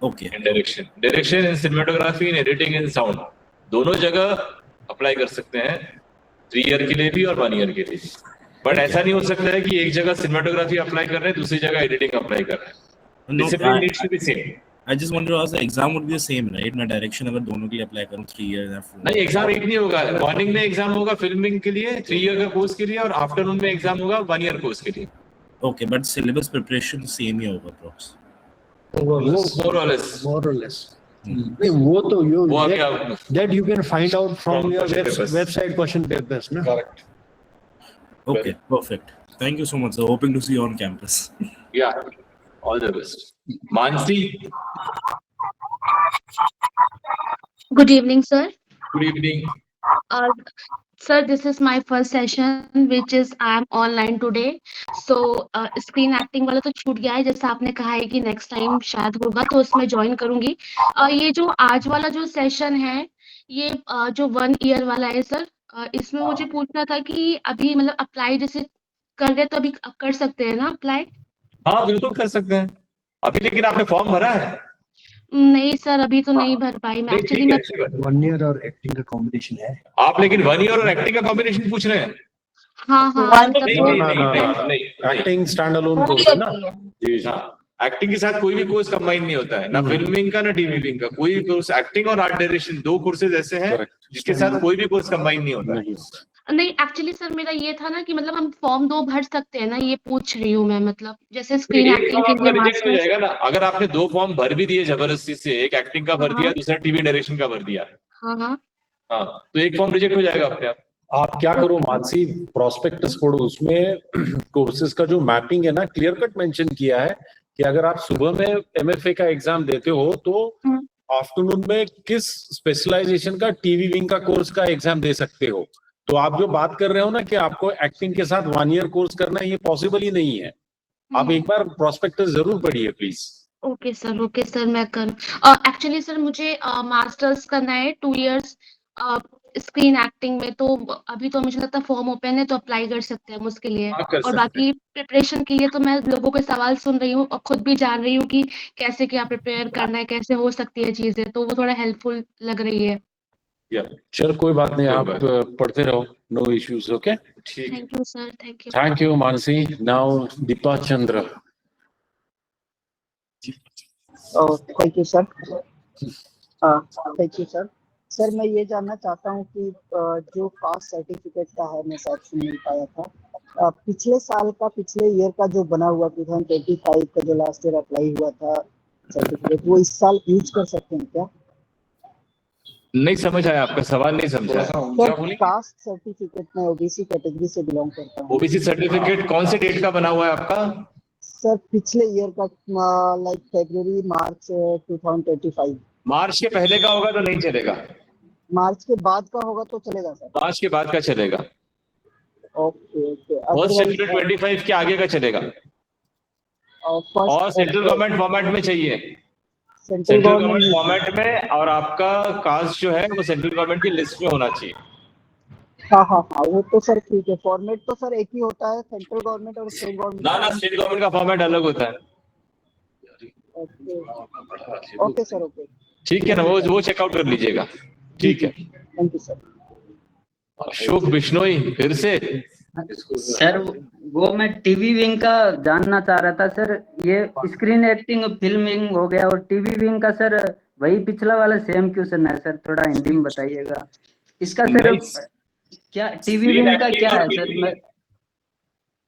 Okay. In direction in cinematography, in editing, in sound, दोनों जगह apply कर सकते हैं, 3 year के लिए भी और 1 year के लिए भी। बट ऐसा नहीं हो सकता है कि एक जगह सिनेमाटोग्राफी अप्लाई कर रहे हैं, दूसरी जगह एडिटिंग अप्लाई कर रहे हैं। Discipline needs to be same. I just wanted to ask, the exam would be the same, right? मैं डायरेक्शन अगर दोनों के लिए अप्लाई करूं 3 years या 4? नहीं, एग्जाम एक नहीं होगा। मॉर्निंग में एग्जाम होगा फिल्मिंग के लिए 3 year का कोर्स के लिए, और आफ्टरनून में एग्जाम होगा 1 year कोर्स के लिए। Okay, but syllabus preparation same ही होगा अप्रोक्स? More or less. नहीं, वो तो that you can find out from your website question papers, ना? Correct. Okay, perfect. Thank you so much, sir. Hoping to see you on campus. Yeah, all the best. Mansi. Good evening, sir. Good evening. Sir, this is my first session, which is I am online today. So, screen acting वाला तो छूट गया है, जैसा आपने कहा है कि next time शायद होगा, तो उसमें join करूंगी। ये जो आज वाला जो session है, ये जो 1 year वाला है सर, इसमें मुझे पूछना था कि अभी मतलब अप्लाई जैसे कर रहे तो अभी कर सकते हैं ना अप्लाई? हाँ, बिल्कुल कर सकते हैं अभी, लेकिन आपने फॉर्म भरा है? नहीं सर, अभी तो नहीं भर पाई मैं एक्चुअली। मैं 1 year और एक्टिंग का कॉम्बिनेशन है। आप लेकिन 1 year और एक्टिंग का कॉम्बिनेशन पूछ रहे हैं? हाँ, एक्टिंग स्टैंड अलोन कोर्स है ना? जी हाँ, एक्टिंग के साथ कोई भी कोर्स कंबाइन नहीं होता है, ना फिल्मिंग का ना टीवी विंग का। कोई कोर्स, एक्टिंग और आर्ट डायरेक्शन 2 कोर्सेज ऐसे हैं जिसके साथ कोई भी कोर्स कंबाइन नहीं होता है। नहीं, एक्चुअली सर मेरा ये था ना कि मतलब हम फॉर्म 2 भर सकते हैं ना, ये पूछ रही हूँ मैं। मतलब जैसे स्क्रीन एक्टिंग के लिए रिजेक्ट हो जाएगा ना अगर आपने 2 फॉर्म भर भी दिए जबरदस्ती से, एक एक्टिंग का भर दिया, दूसरा टीवी डायरेक्शन का भर दिया। हाँ, तो एक फॉर्म रिजेक्ट हो जाएगा अपने आप। आप क्या करो मानसी, प्रोस्पेक्टस पढ़ो, उसमें कोर्सेज का जो मैपिंग है ना, क्लियर कट मेंशन किया है कि अगर आप सुबह में एमएफए का एग्जाम देते हो तो आफ्टरनून में किस स्पेशलाइजेशन का टीवी विंग का कोर्स का एग्जाम दे सकते हो। तो आप जो बात कर रहे हो ना कि आपको एक्टिंग के साथ 1 year कोर्स करना है, ये पॉसिबल ही नहीं है। आप एक बार प्रोस्पेक्टस जरूर पढ़िए प्लीज। ओके सर, मैं कर एक्चुअली सर मुझे मास्टर्स करना है 2 years स्क्रीन एक्टिंग में, तो अभी तो मुझे लगता है फॉर्म ओपन है, तो अप्लाई कर सकते हैं हम उसके लिए। और बाकी प्रिपरेशन के लिए तो मैं लोगों के सवाल सुन रही हूँ और खुद भी जान रही हूँ कि कैसे क्या प्रिपेयर करना है, कैसे हो सकती है चीजें, तो वो थोड़ा हेल्पफुल लग रही है। चल कोई बात नहीं, आप पढ़ते रहो, no issues. Okay, thank you sir, thank you Mansi. Now Deepa Chandra. Thank you sir. Thank you sir. Sir मैं ये जानना चाहता हूँ कि जो कास्ट सर्टिफिकेट का है, मैं शायद सुन नहीं पाया था, पिछले साल का, पिछले ईयर का जो बना हुआ 2025 का जो लास्ट ईयर अप्लाई हुआ था सर्टिफिकेट, वो इस साल यूज कर सकते हैं क्या? नहीं समझ आया, आपका सवाल नहीं समझा। कास्ट सर्टिफिकेट में ओबीसी कैटेगरी से बिलोंग करता हूँ। ओबीसी सर्टिफिकेट कौन से डेट का बना हुआ है आपका? सर पिछले ईयर का, लाइक February March 2025। मार्च के पहले का होगा तो नहीं चलेगा, मार्च के बाद का होगा तो चलेगा सर? मार्च के बाद का चलेगा। ओके। फर्स्ट February 25 के आगे का चलेगा, और सेंट्रल गवर्नमेंट फॉर्मेट में चाहिए, सेंट्रल गवर्नमेंट फॉर्मेट में, और आपका कास्ट जो है वो सेंट्रल गवर्नमेंट की लिस्ट में होना चाहिए। हाँ हाँ हाँ, वो तो सर ठीक है, फॉर्मेट तो सर एक ही होता है, सेंट्रल गवर्नमेंट और स्टेट गवर्नमेंट। ना स्टेट गवर्नमेंट का फॉर्मेट अलग होता है। ओके ओके सर, ओके ठीक है ना, वो चेकआउट कर लीजिएगा। ठीक है, thank you sir. Ashok Bishnoi फिर से। सर वो मैं टीवी विंग का जानना चाह रहा था सर, ये स्क्रीन एक्टिंग फिल्मिंग हो गया और टीवी विंग का सर वही पिछला वाला सेम क्वेश्चन है सर, थोड़ा हिंदी में बताइएगा इसका सर। क्या टीवी विंग का क्या है सर? मैं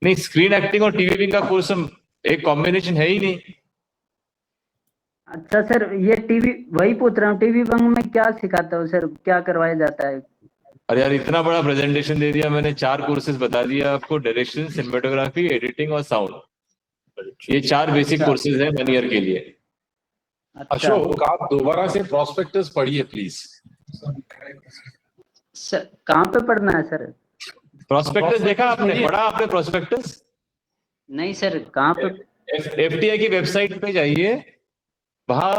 नहीं, स्क्रीन एक्टिंग और टीवी विंग का कोर्स एक कॉम्बिनेशन है ही नहीं। अच्छा सर, ये टीवी वही पूछ रहा हूँ, टीवी विंग में क्या सिखाता हूँ सर, क्या करवाया जाता है? अरे यार, इतना बड़ा प्रेजेंटेशन दे दिया मैंने, 4 कोर्सेज बता दिया आपको, डायरेक्शन, सिनेमेटोग्राफी, एडिटिंग और साउंड। ये 4 बेसिक कोर्सेज हैं 1 ईयर के लिए। अशोक, आप दोबारा से प्रोस्पेक्टस पढ़िए प्लीज। सर कहाँ पे पढ़ना है सर? प्रोस्पेक्टस देखा आपने, पढ़ा आपने प्रोस्पेक्टस? नहीं सर, कहाँ पे? एफटीआई की वेबसाइट पे जाइए, वहां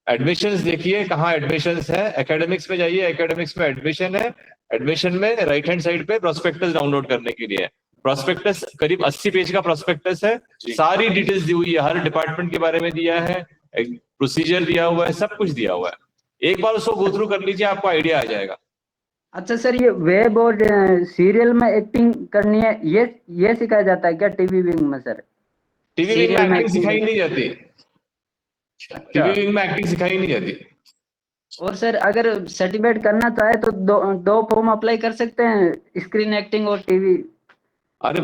एडमिशंस देखिए, कहाँ एडमिशंस है। एकेडमिक्स पे जाइए, एकेडमिक्स में एडमिशन है, एडमिशन में राइट हैंड साइड पे प्रोस्पेक्टस डाउनलोड करने के लिए। प्रोस्पेक्टस करीब 80 पेज का प्रोस्पेक्टस है, सारी डिटेल्स दी हुई है, हर डिपार्टमेंट के बारे में दिया है, प्रोसीजर दिया हुआ है, सब कुछ दिया हुआ है। एक बार उसको गो थ्रू कर लीजिए, आपको आइडिया आ जाएगा। अच्छा सर, ये वेब और सीरियल में एक्टिंग करनी है, ये सिखाया जाता है क्या टीवी विंग में सर? टीवी विंग में एक्टिंग सिखाई नहीं जाती, टीवी विंग में एक्टिंग सिखाई नहीं जाती। और सर अगर सर्टिफिकेट करना चाहे तो दो फॉर्म अप्लाई कर सकते हैं, स्क्रीन एक्टिंग और टीवी? अरे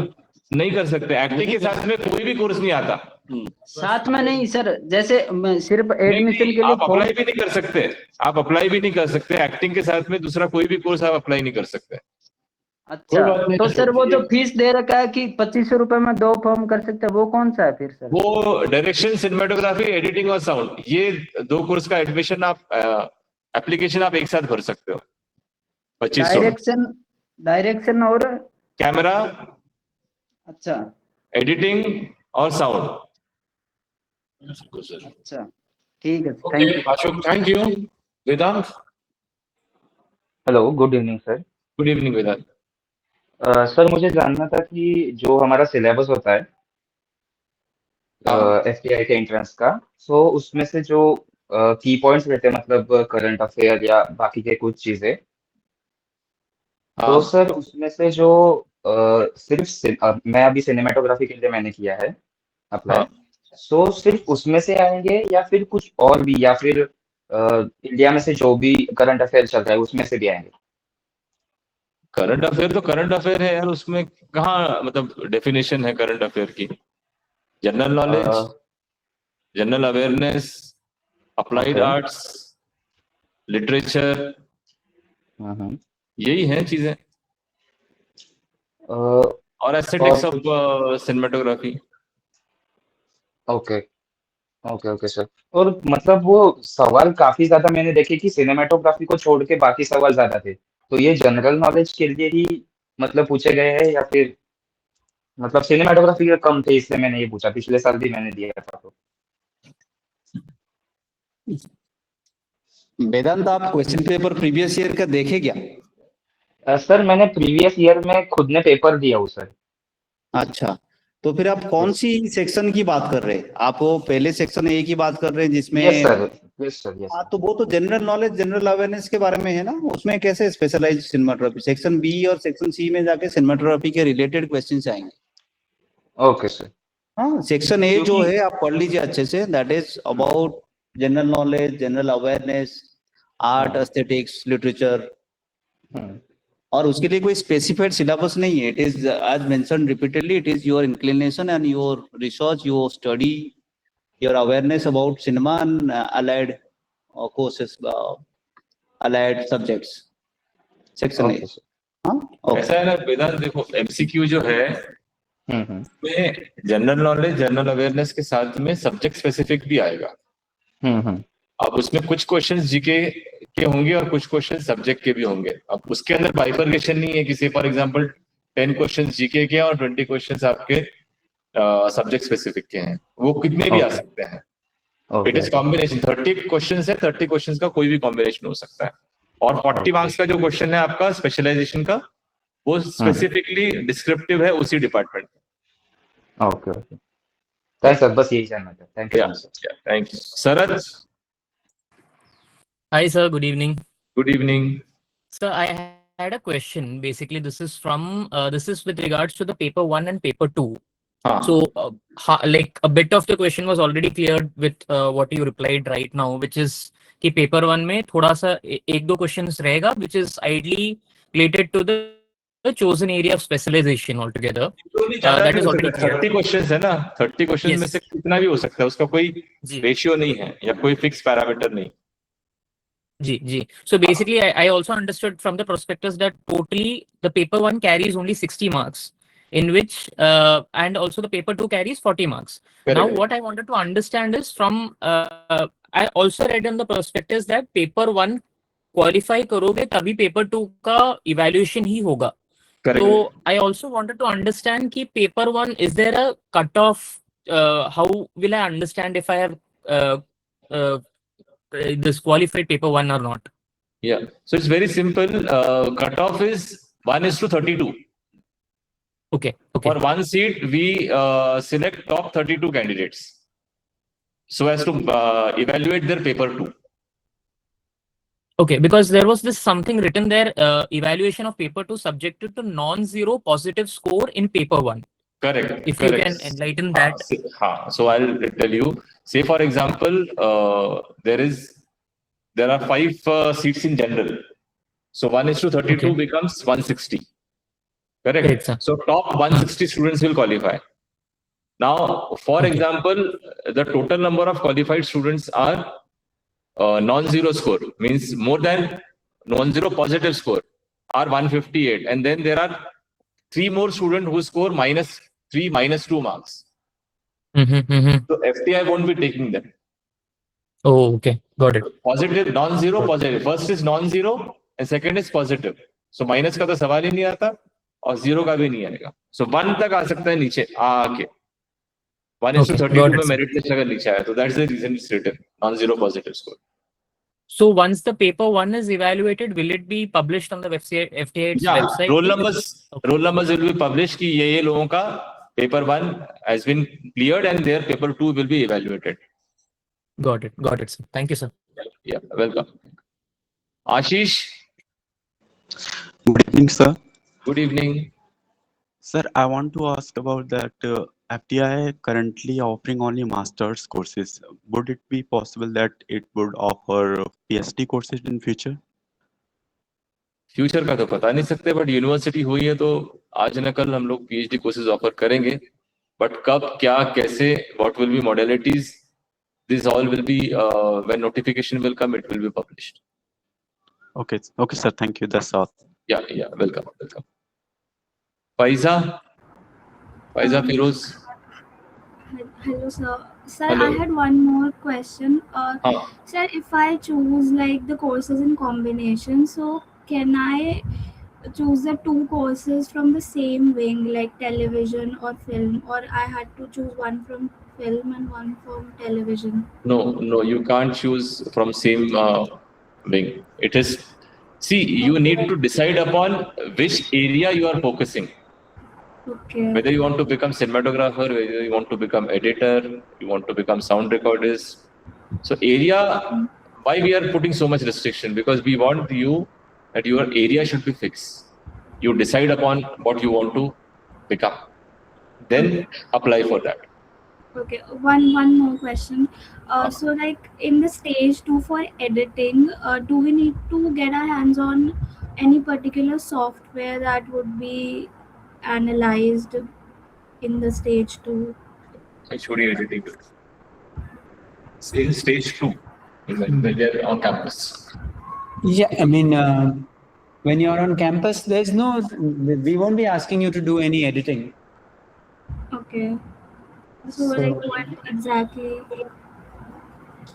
नहीं कर सकते, एक्टिंग के साथ में कोई भी कोर्स नहीं आता। साथ में नहीं सर, जैसे सिर्फ एडमिशन के लिए आप अप्लाई भी नहीं कर सकते, आप अप्लाई भी नहीं कर सकते, एक्टिंग के साथ में दूसरा कोई भी कोर्स आप अप्लाई नहीं कर सकते। अच्छा, तो सर वो जो फीस दे रखा है कि 2500 रुपए में 2 फॉर्म कर सकते हैं, वो कौन सा है फिर सर? वो डायरेक्शन, सिनेमेटोग्राफी, एडिटिंग और साउंड, ये 2 कोर्स का एडमिशन आप एप्लीकेशन आप एक साथ भर सकते हो। 2500। डायरेक्शन और कैमरा, अच्छा, एडिटिंग और साउंड। अच्छा ठीक है, thank you Ashok, thank you. Vedant. Hello, good evening sir. Good evening Vedant. Sir मुझे जानना था कि जो हमारा सिलेबस होता है एफटीआई के एंट्रेंस का, सो उसमें से जो की पॉइंट्स रहते हैं, मतलब करंट अफेयर या बाकी के कुछ चीजें, तो सर उसमें से जो सिर्फ मैं अभी सिनेमेटोग्राफी के लिए मैंने किया है अप्लाई, सो सिर्फ उसमें से आएंगे या फिर कुछ और भी, या फिर इंडिया में से जो भी करंट अफेयर चल रहा है उसमें से भी आएंगे? करंट अफेयर तो करंट अफेयर है यार, उसमें कहाँ मतलब डेफिनेशन है करंट अफेयर की? General knowledge, general awareness, applied arts, literature, यही है चीजें, और aesthetics of cinematography. Okay okay okay sir. और मतलब वो सवाल काफी ज्यादा मैंने देखे कि सिनेमेटोग्राफी को छोड़ के बाकी सवाल ज्यादा थे, तो ये जनरल नॉलेज के लिए ही मतलब पूछे गए हैं या फिर मतलब सिनेमेटोग्राफी के कम थे इसलिए मैंने ये पूछा? पिछले साल भी मैंने दिया था। तो वेदांत, आप क्वेश्चन पेपर प्रीवियस ईयर का देखे क्या? सर मैंने प्रीवियस ईयर में खुद ने पेपर दिया हूँ सर। अच्छा, तो फिर आप कौन सी सेक्शन की बात कर रहे हैं? आप वो पहले सेक्शन ए की बात कर रहे हैं जिसमें yes sir, yes sir, yes. हाँ, तो वो तो जनरल नॉलेज, जनरल अवेयरनेस के बारे में है ना, उसमें कैसे स्पेशलाइज सिनेमेटोग्राफी? सेक्शन बी और सेक्शन सी में जाके सिनेमेटोग्राफी के रिलेटेड क्वेश्चन आएंगे। Okay sir. हाँ, सेक्शन ए जो है आप पढ़ लीजिए अच्छे से, that is about general knowledge, general awareness, art, aesthetics, literature, और उसके लिए कोई स्पेसिफाइड सिलेबस नहीं है। It is as mentioned repeatedly, it is your inclination and your research, your study, your awareness about cinema and allied courses, allied subjects, section A. ऐसा है ना वेदांत, देखो एमसीक्यू जो है में जनरल नॉलेज, जनरल अवेयरनेस के साथ में सब्जेक्ट स्पेसिफिक भी आएगा। अब उसमें कुछ क्वेश्चंस जीके के होंगे और कुछ क्वेश्चन सब्जेक्ट के भी होंगे। अब उसके अंदर बाइफर्केशन नहीं है कि फॉर एग्जांपल 10 क्वेश्चंस जीके के और 20 क्वेश्चंस आपके सब्जेक्ट स्पेसिफिक के हैं, वो कितने भी आ सकते हैं। इट इज कॉम्बिनेशन, 30 क्वेश्चंस है, 30 क्वेश्चंस का कोई भी कॉम्बिनेशन हो सकता है। और 40 मार्क्स का जो क्वेश्चन है आपका स्पेशलाइजेशन का, वो स्पेसिफिकली डिस्क्रिप्टिव है उसी डिपार्टमेंट में। ओके ओके, थैंक्स सर, बस यही जानना था। Thank you. Thank you. Sharad. Hi, sir. Good evening. Good evening. Sir, I had a question. Basically, this is with regards to the paper 1 and paper 2. So, like a bit of the question was already cleared with what you replied right now, which is कि paper 1 में थोड़ा सा एक दो questions रहेगा, which is ideally related to the chosen area of specialization altogether. That is already clear. 30 questions है ना, 30 questions में से कितना भी हो सकता है, उसका कोई रेशियो नहीं है या कोई फिक्स पैरामीटर नहीं। जी। So basically, I also understood from the prospectus that totally the paper 1 carries only 60 marks, in which and also the paper 2 carries 40 marks. Correct. Now, what I wanted to understand is from I also read in the prospectus that paper 1 qualify करोगे तभी paper 2 का evaluation ही होगा. Correct. So I also wanted to understand कि paper 1, is there a cutoff? How will I understand if I have this qualified paper 1 or not? Yeah, so it's very simple. Cutoff is 1:32. Okay. For one seat, we select top 32 candidates so as to evaluate their paper 2. Okay, because there was this something written there, evaluation of paper 2 subjected to non-zero positive score in paper 1. Correct. If you can enlighten that. So I'll tell you. Say for example, there are 5 seats in general. So 1:32 becomes 160. Correct. Correct, sir. So top 160 students will qualify. Now, for example, the total number of qualified students are non-zero score, means more than non-zero positive score are 158, and then there are 3 more students who score -3, -2 marks. So FTI won't be taking them. Oh, okay, got it. Positive, non-zero, positive. First is non-zero and second is positive. So minus का तो सवाल ही नहीं आता और zero का भी नहीं आएगा. So 1 तक आ सकता है नीचे आके. 1:32 में merit list अगर नीचे आया तो that's the reason it's written non-zero positive score. So once the paper 1 is evaluated, will it be published on the FTI's website? Roll numbers will be published कि ये लोगों का paper 1 has been cleared and their paper 2 will be evaluated. Got it, sir. Thank you, sir. Yeah, welcome. Ashish. Good evening, sir. Good evening. Sir, I want to ask about that FTI currently offering only master's courses. Would it be possible that it would offer PhD courses in future? Future का तो पता नहीं सकते, but university हुई है तो आज न कल हम लोग PhD कोर्सेज ऑफर करेंगे, बट कब, क्या, कैसे, what will be modalities, this all will be when notification will come, it will be published. Okay, sir. Thank you. That's all. Yeah. Welcome. Faiza Firoz. Hello, sir. Sir, Hello. I had one more question. Sir, if I choose like the courses in combination, so can I choose the 2 courses from the same wing, like television or film, or I had to choose one from film and one from television? No, you can't choose from same wing. It is, see, you need to decide upon which area you are focusing. Okay. Whether you want to become cinematographer, whether you want to become editor, you want to become sound recordist. So area, why we are putting so much restriction? Because we want you that your area should be fixed. You decide upon what you want to become, then apply for that. Okay, one more question. So like in the stage 2 for editing, do we need to get our hands on any particular software that would be analyzed in the stage 2? HOD editing. Stage 2, when they're on campus. Yeah, I mean, when you're on campus, we won't be asking you to do any editing. Okay. So like what exactly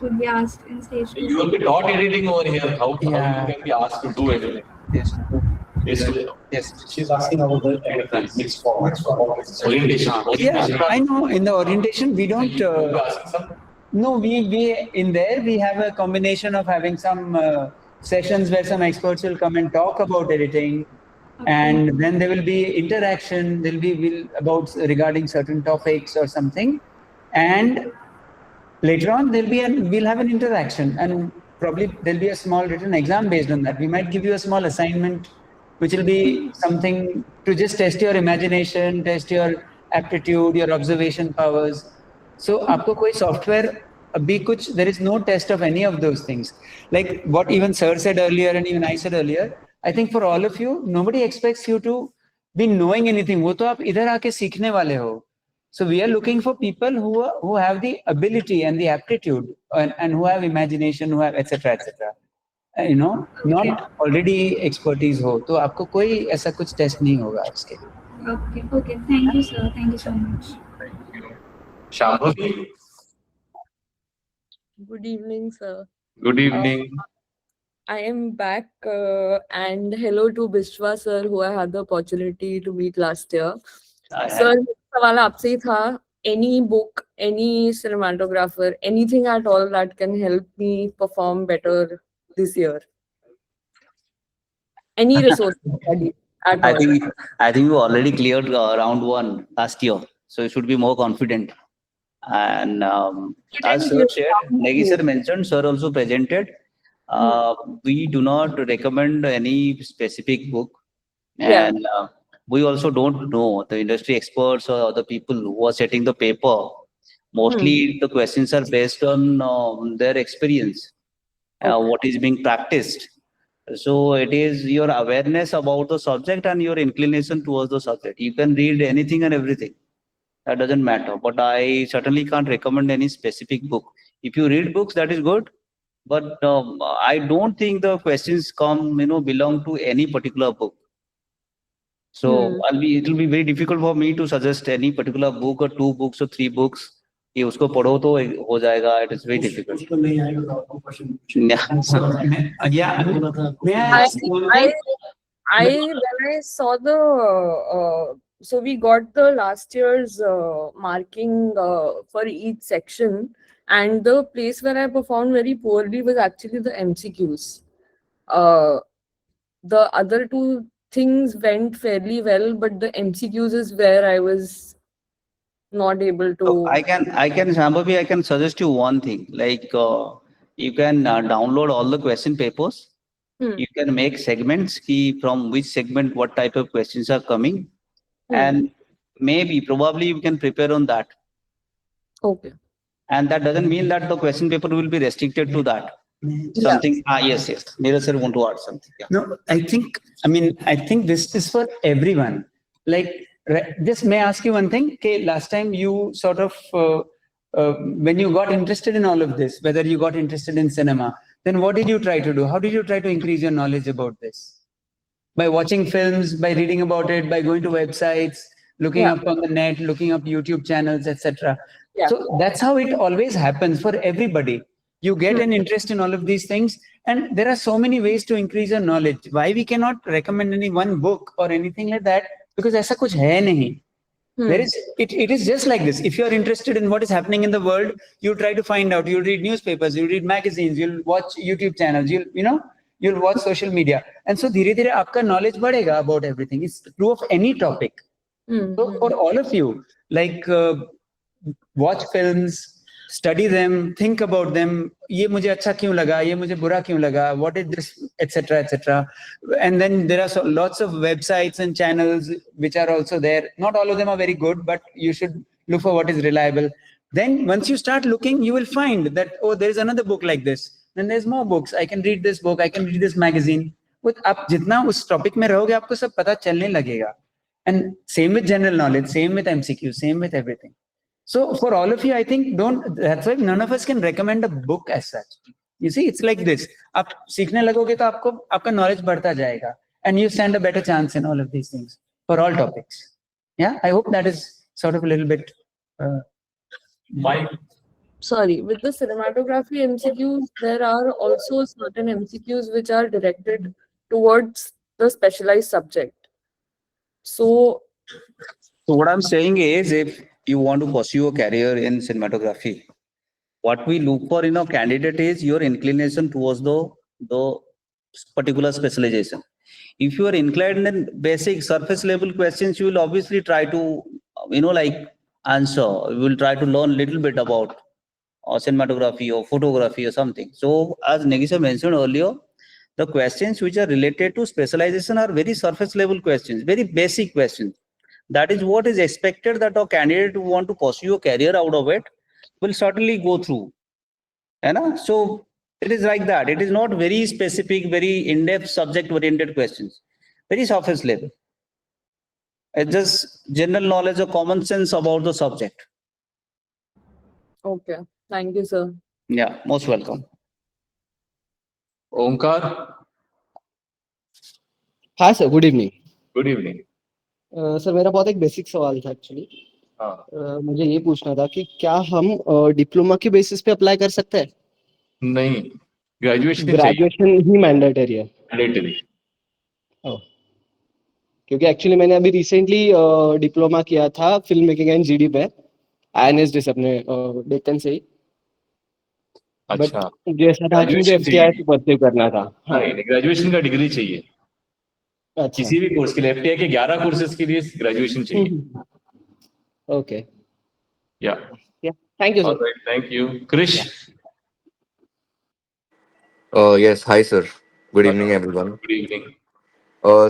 would be asked in stage 2? You will be taught editing over here. How you can be asked to do anything? Yes. She's asking about the mixed formats for orientation. Yeah, I know. In the orientation, we don't. No, we in there we have a combination of having some sessions where some experts will come and talk about editing. And then there will be interaction, about regarding certain topics or something. And later on, we'll have an interaction, and probably there'll be a small written exam based on that. We might give you a small assignment, which will be something to just test your imagination, test your aptitude, your observation powers. So, आपको कोई software अभी कुछ, there is no test of any of those things. Like what even Sir said earlier and even I said earlier, I think for all of you, nobody expects you to be knowing anything. वो तो आप इधर आके सीखने वाले हो. So we are looking for people who have the ability and the aptitude and who have imagination, who have etc. You know, not already expertise हो. तो आपको कोई ऐसा कुछ test नहीं होगा इसके. Okay. Thank you, sir. Thank you so much. Shambhavi. Good evening, sir. Good evening. I am back and hello to Bishwa sir, who I had the opportunity to meet last year. Sir, सवाल आपसे ही था. Any book, any cinematographer, anything at all that can help me perform better this year. Any resource study at all. I think you already cleared round 1 last year, so you should be more confident. And as Sir shared, Negi sir mentioned, Sir also presented. We do not recommend any specific book, and we also don't know the industry experts or other people who are setting the paper. Mostly the questions are based on their experience, what is being practiced. So it is your awareness about the subject and your inclination towards the subject. You can read anything and everything. That doesn't matter. But I certainly can't recommend any specific book. If you read books, that is good. But I don't think the questions belong to any particular book. So it will be very difficult for me to suggest any particular book or 2 books or 3 books. कि उसको पढ़ो तो हो जाएगा. It is very difficult. When I saw the so we got the last year's marking for each section, and the place where I performed very poorly was actually the MCQs. The other 2 things went fairly well, but the MCQs is where I was not able to. So I can Shambhavi, I can suggest you one thing. Like you can download all the question papers. You can make segments from which segment what type of questions are coming, and probably you can prepare on that. Okay. And that doesn't mean that the question paper will be restricted to that. Something. Yes. Neeraj sir want to add something. Yeah. No, I think this is for everyone. Like, just may I ask you one thing? Okay, last time you sort of, when you got interested in all of this, whether you got interested in cinema, then what did you try to do? How did you try to increase your knowledge about this? By watching films, by reading about it, by going to websites, looking up on the net, looking up YouTube channels, etc. So that's how it always happens for everybody. You get an interest in all of these things, and there are so many ways to increase your knowledge. Why we cannot recommend any one book or anything like that? Because ऐसा कुछ है नहीं. There is, it is just like this. If you are interested in what is happening in the world, you try to find out. You read newspapers, you read magazines, you'll watch YouTube channels, you'll watch social media, and so धीरे-धीरे आपका knowledge बढ़ेगा about everything. It's true of any topic. So for all of you, like watch films, study them, think about them. ये मुझे अच्छा क्यों लगा? ये मुझे बुरा क्यों लगा? What is this, etc. And then there are lots of websites and channels which are also there. Not all of them are very good, but you should look for what is reliable. Then once you start looking, you will find that, oh, there is another book like this. Then there's more books. I can read this book. I can read this magazine. आप जितना उस topic में रहोगे, आपको सब पता चलने लगेगा. And same with general knowledge, same with MCQ, same with everything. So for all of you, I think that's why none of us can recommend a book as such. You see, it's like this. आप सीखने लगोगे तो आपका knowledge बढ़ता जाएगा, and you stand a better chance in all of these things for all topics. Yeah, I hope that is sort of a little bit. Sorry, with the cinematography MCQs, there are also certain MCQs which are directed towards the specialized subject. So what I'm saying is, if you want to pursue a career in cinematography, what we look for in a candidate is your inclination towards the particular specialization. If you are inclined in basic surface level questions, you will obviously try to, answer. You will try to learn a little bit about cinematography or photography or something. So as Negisha mentioned earlier, the questions which are related to specialization are very surface level questions, very basic questions. That is what is expected that a candidate who want to pursue a career out of it will certainly go through. So it is like that. It is not very specific, very in-depth subject-oriented questions. Very surface level. It's just general knowledge or common sense about the subject. Okay. Thank you, sir. Yeah, most welcome. Omkar, हाँ sir, good evening. good evening. Sir मेरा बहुत एक basic सवाल था actually. मुझे ये पूछना था कि क्या हम डिप्लोमा के बेसिस पे अप्लाई कर सकते हैं? नहीं, ग्रेजुएशन चाहिए, ग्रेजुएशन ही मैंडेटरी है? मैंडेटरी। क्योंकि एक्चुअली मैंने अभी रिसेंटली डिप्लोमा किया था फिल्म मेकिंग एंड जीडी पे, INSD से अपने डेक्कन से ही। अच्छा, बट जैसा था कि मुझे ग्रेजुएशन FTI चाहिए। से परस्यू करना था। हाँ, नहीं, ग्रेजुएशन का डिग्री चाहिए अच्छा। किसी भी कोर्स के लिए। FTI के 11 कोर्सेज के लिए ग्रेजुएशन चाहिए। Okay, yeah thank you sir. Alright, thank you. Krish, Yes, hi sir. Good evening, everyone. good evening.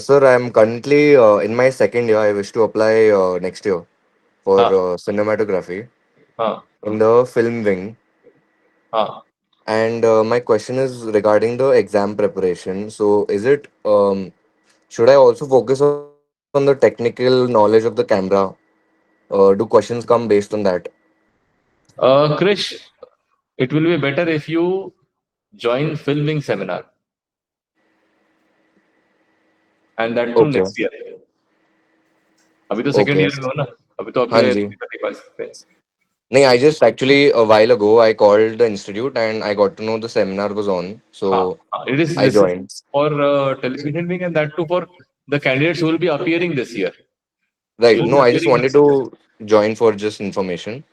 Sir, I am currently in my second year. I wish to apply next year for cinematography in the film wing. And my question is regarding the exam preparation. So, is it should I also focus on the technical knowledge of the camera? Do questions come based on that? Krish, it will be better if you join filming seminar, and that too Okay. next year. अभी तो second Okay. Year में हो ना, अभी तो हाँ अपने जी। पास सकते हैं। No, I just actually a while ago I called the institute and I got to know the seminar was on, so It is I this joined. is for television wing, and that too for the candidates who will be appearing this year. Right. You will No, be I just appearing wanted next year. to join for just information.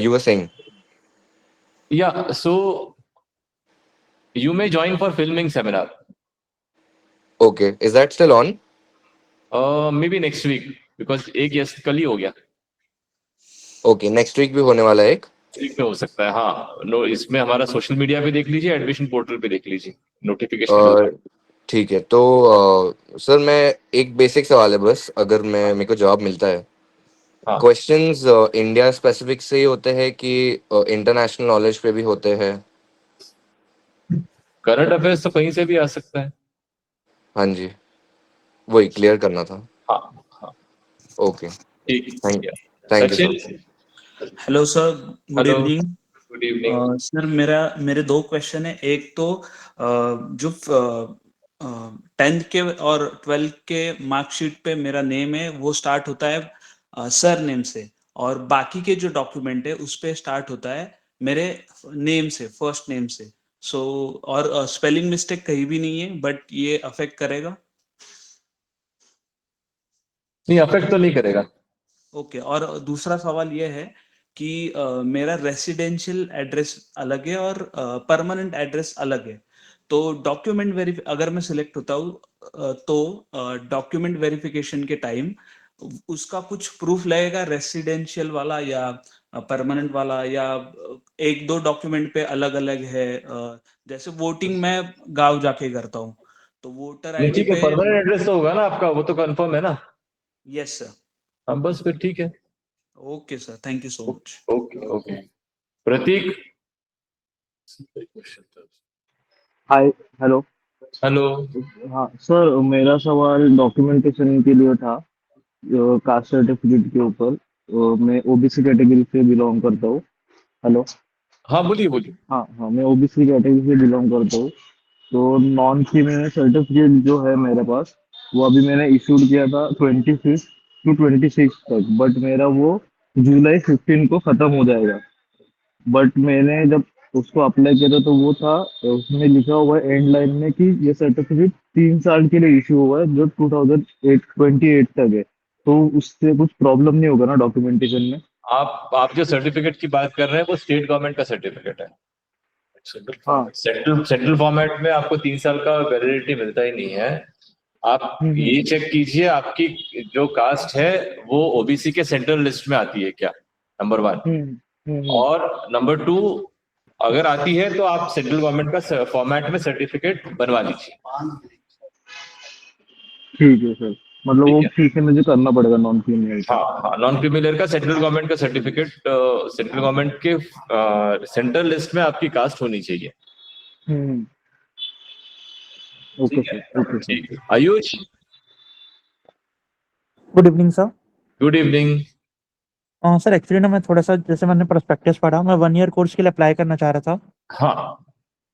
You were saying? Yeah, so you may join for filming seminar. Okay. Is that still on? Maybe next week, because एक yes कल ही हो गया। Okay. Next week भी होने वाला है एक? ठीक में हो सकता है, हाँ। नो, इसमें हमारा सोशल मीडिया पे देख लीजिए, एडमिशन पोर्टल पे देख लीजिए, नोटिफिकेशन। ठीक है। तो सर मैं एक बेसिक सवाल है बस, अगर मेरे को जवाब मिलता है। क्वेश्चंस इंडिया स्पेसिफिक से ही होते हैं कि इंटरनेशनल नॉलेज पे भी होते हैं? करंट अफेयर्स तो कहीं से भी आ सकता है। हाँ जी, वही क्लियर करना था। हाँ। ओके, ठीक, thank you sir. Hello sir, good Hello. Evening. Good evening. Sir मेरे दो क्वेश्चन है। एक तो जो 10th के और 12th के मार्कशीट पे मेरा नेम है वो स्टार्ट होता है सर नेम से, और बाकी के जो डॉक्यूमेंट है उस पे स्टार्ट होता है मेरे नेम से, फर्स्ट नेम से। सो और स्पेलिंग मिस्टेक कहीं भी नहीं है, बट ये अफेक्ट करेगा? नहीं, अफेक्ट तो नहीं करेगा। ओके। और दूसरा सवाल ये है कि मेरा रेसिडेंशियल एड्रेस अलग है और परमानेंट एड्रेस अलग है। तो डॉक्यूमेंट अगर मैं सिलेक्ट होता हूँ तो डॉक्यूमेंट वेरिफिकेशन के टाइम उसका कुछ प्रूफ लगेगा, रेसिडेंशियल वाला या परमानेंट वाला, या एक दो डॉक्यूमेंट पे अलग अलग है? जैसे वोटिंग मैं गांव जाके करता हूँ तो वोटर आईडी ठीक है, पे। परमानेंट एड्रेस तो होगा ना आपका, वो तो कंफर्म है ना? Yes sir. हाँ, बस फिर ठीक है। Okay sir, thank you so much. Okay. Prateek. Hi, hello. Hello. हाँ सर, मेरा सवाल डॉक्यूमेंटेशन के लिए था, कास्ट सर्टिफिकेट के ऊपर। मैं ओबीसी कैटेगरी से बिलोंग करता हूँ। हेलो। हाँ, बोलिए। हाँ, मैं ओबीसी कैटेगरी से बिलोंग करता हूँ। तो नॉन क्रिमिनल सर्टिफिकेट जो है मेरे पास, वो अभी मैंने इशूड किया था 25 to 26 तक, बट मेरा वो जुलाई 15 को खत्म हो जाएगा। बट मैंने जब उसको अप्लाई किया था तो वो था, उसमें लिखा हुआ है एंड लाइन में कि ये सर्टिफिकेट 3 साल के लिए इशू हुआ है, जो 2028 तक है। तो उससे कुछ प्रॉब्लम नहीं होगा ना डॉक्यूमेंटेशन में? आप जो सर्टिफिकेट की बात कर रहे हैं वो स्टेट गवर्नमेंट का सर्टिफिकेट है। सेंट्रल फॉर्मेट में आपको 3 साल का वैलिडिटी मिलता ही नहीं है। आप ये चेक कीजिए आपकी जो कास्ट है वो ओबीसी के सेंट्रल लिस्ट में आती है क्या, नंबर 1। और नंबर 2, अगर आती है तो आप सेंट्रल गवर्नमेंट का फॉर्मेट में सर्टिफिकेट बनवा लीजिए। ठीक है सर, मतलब वो ठीक है, मुझे करना पड़ेगा नॉन क्रीमी। हाँ, नॉन क्रीमी लेयर का सेंट्रल गवर्नमेंट का सर्टिफिकेट, सेंट्रल गवर्नमेंट के सेंट्रल लिस्ट में आपकी कास्ट होनी चाहिए। ओके सर, ओके ठीक है। Ayush, good evening sir. Good evening. Sir actually ना मैं थोड़ा सा, जैसे मैंने प्रोस्पेक्टस पढ़ा, मैं 1 ईयर कोर्स के लिए अप्लाई करना चाह रहा था। हाँ,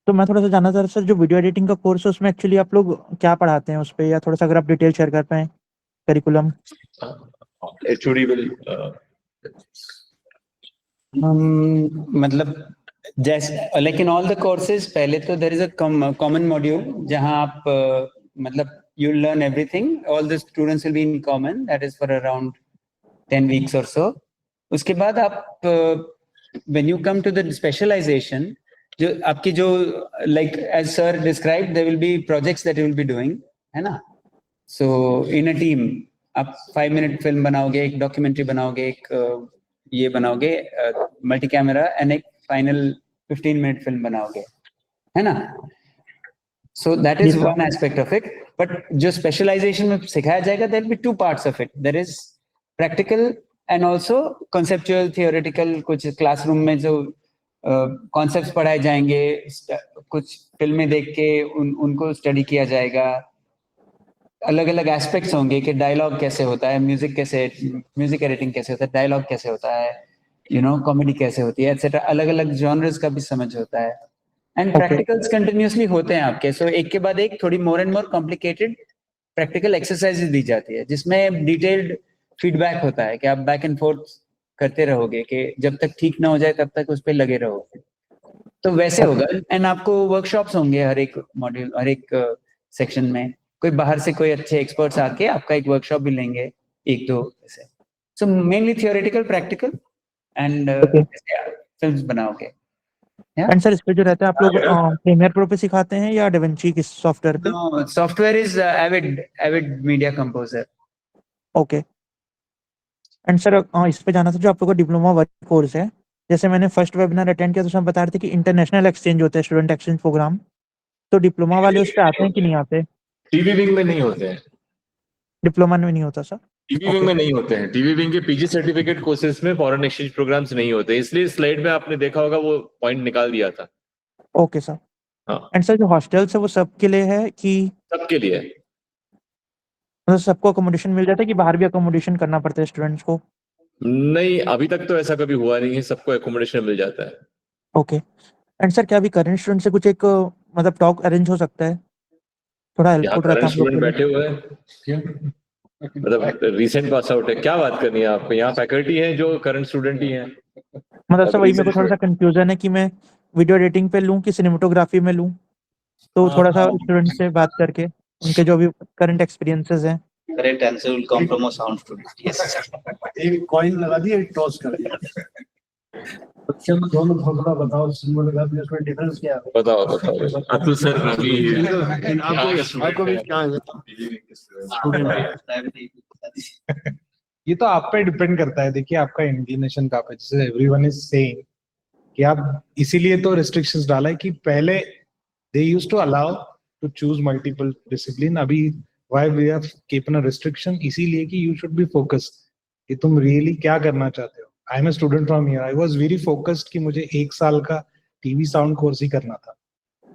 तो मैं थोड़ा सा जानना चाह रहा सर, जो वीडियो एडिटिंग का कोर्स है उसमें एक्चुअली आप लोग क्या पढ़ाते हैं उस पे, या थोड़ा सा अगर आप डिटेल शेयर कर पाए करिकुलम। HOD will मतलब जैसे like in all the courses, पहले तो there is a common module जहां आप मतलब you learn everything, all the students will be in common, that is for around 10 weeks or so. उसके बाद आप when you come to the specialisation, जो आपकी जो like as sir describe, there will be projects that you will be doing, है ना। सो इन a team आप 5 minute film बनाओगे, एक डॉक्यूमेंट्री बनाओगे, एक ये बनाओगे मल्टी कैमरा, एंड एक फाइनल 15 मिनट फिल्म बनाओगे, है ना। So that is one aspect of it. But जो स्पेशलाइजेशन में सिखाया जाएगा, there will be 2 parts of it, there is practical and also conceptual theoretical. कुछ क्लासरूम में जो कॉन्सेप्ट्स पढ़ाए जाएंगे, कुछ फिल्में देख के उनको स्टडी किया जाएगा। अलग अलग एस्पेक्ट्स होंगे कि डायलॉग कैसे होता है, म्यूजिक एडिटिंग कैसे होता है, डायलॉग कैसे होता है, यू नो, कॉमेडी कैसे होती है, एटसेट्रा। अलग अलग जॉनर्स का भी समझ होता है। एंड प्रैक्टिकल्स कंटिन्यूअसली होते हैं आपके। सो एक के बाद एक थोड़ी more and more complicated practical exercises दी जाती है, जिसमें डिटेल्ड फीडबैक होता है कि आप बैक एंड फोर्थ करते रहोगे कि जब तक ठीक ना हो जाए तब तक उस पर लगे रहोगे। तो वैसे होगा। एंड आपको वर्कशॉप्स होंगे हर एक मॉड्यूल, हर एक सेक्शन में। कोई बाहर से कोई अच्छे एक्सपर्ट्स आके आपका एक वर्कशॉप भी लेंगे, 1-2 ऐसे। So mainly theoretical, practical and films बनाओगे। एंड सर इस पे जो रहता है आप लोग प्रीमियर प्रो पे सिखाते हैं या डेविंची किस सॉफ्टवेयर पे? No, software is Avid Media Composer. Okay. And sir इस पे जाना था, जो आप लोगों का डिप्लोमा वर्क कोर्स है, जैसे मैंने फर्स्ट वेबिनार अटेंड किया तो उसमें बता रहे थे कि इंटरनेशनल एक्सचेंज होता है, स्टूडेंट एक्सचेंज प्रोग्राम। तो डिप्लोमा वाले उस पे आते हैं कि नहीं आते? टीवी विंग में नहीं होते हैं। डिप्लोमा में नहीं होता सर? टीवी विंग में नहीं होते हैं। टीवी विंग के पीजी सर्टिफिकेट कोर्सेज में फॉरेन एक्सचेंज प्रोग्राम्स नहीं होते, इसलिए स्लाइड में आपने देखा होगा वो पॉइंट निकाल दिया था। Okay sir. हाँ, एंड सर जो हॉस्टल्स है वो सबके लिए है कि सबके लिए? मतलब सबको अकोमोडेशन मिल जाता है कि बाहर भी अकोमोडेशन करना पड़ता है स्टूडेंट्स को? नहीं, अभी तक तो ऐसा कभी हुआ नहीं है, सबको एकोमोडेशन मिल जाता है। ओके। एंड सर क्या अभी करंट स्टूडेंट से कुछ एक मतलब टॉक अरेंज हो सकता है? थोड़ा हेल्पफुल रहता करंट है हम लोग स्टूडेंट के बैठे लिए। हुए हैं, मतलब रिसेंट पास आउट है, क्या बात करनी है आपको? यहाँ फैकल्टी है जो करंट स्टूडेंट ही है। मतलब सर वही मेरे को थोड़ा सा कंफ्यूजन है कि मैं वीडियो एडिटिंग पे लूं कि सिनेमेटोग्राफी में लूं, तो थोड़ा सा स्टूडेंट से बात करके उनके जो भी करंट एक्सपीरियंसेस हैं। Correct answer will come from a sound student. Yes. एक कॉइन लगा दिया, एक टॉस कर दिया। बच्चों को दोनों थोड़ा बताओ, सिनेमेटोग्राफी उसमें डिफरेंस क्या है? बताओ अतुल सर। आपको भी क्या है? ये तो आप पे डिपेंड करता है। देखिए आपका इंक्लिनेशन कहाँ पे, जैसे एवरीवन इज सेइंग कि आप, इसीलिए तो रिस्ट्रिक्शंस डाला है कि पहले they used to allow to choose multiple discipline, अभी why we have kept a restriction, इसीलिए कि यू शुड बी फोकस्ड कि तुम रियली क्या करना चाहते हो। I am a student from here, I was very focused कि मुझे 1 साल का टीवी साउंड कोर्स ही करना था।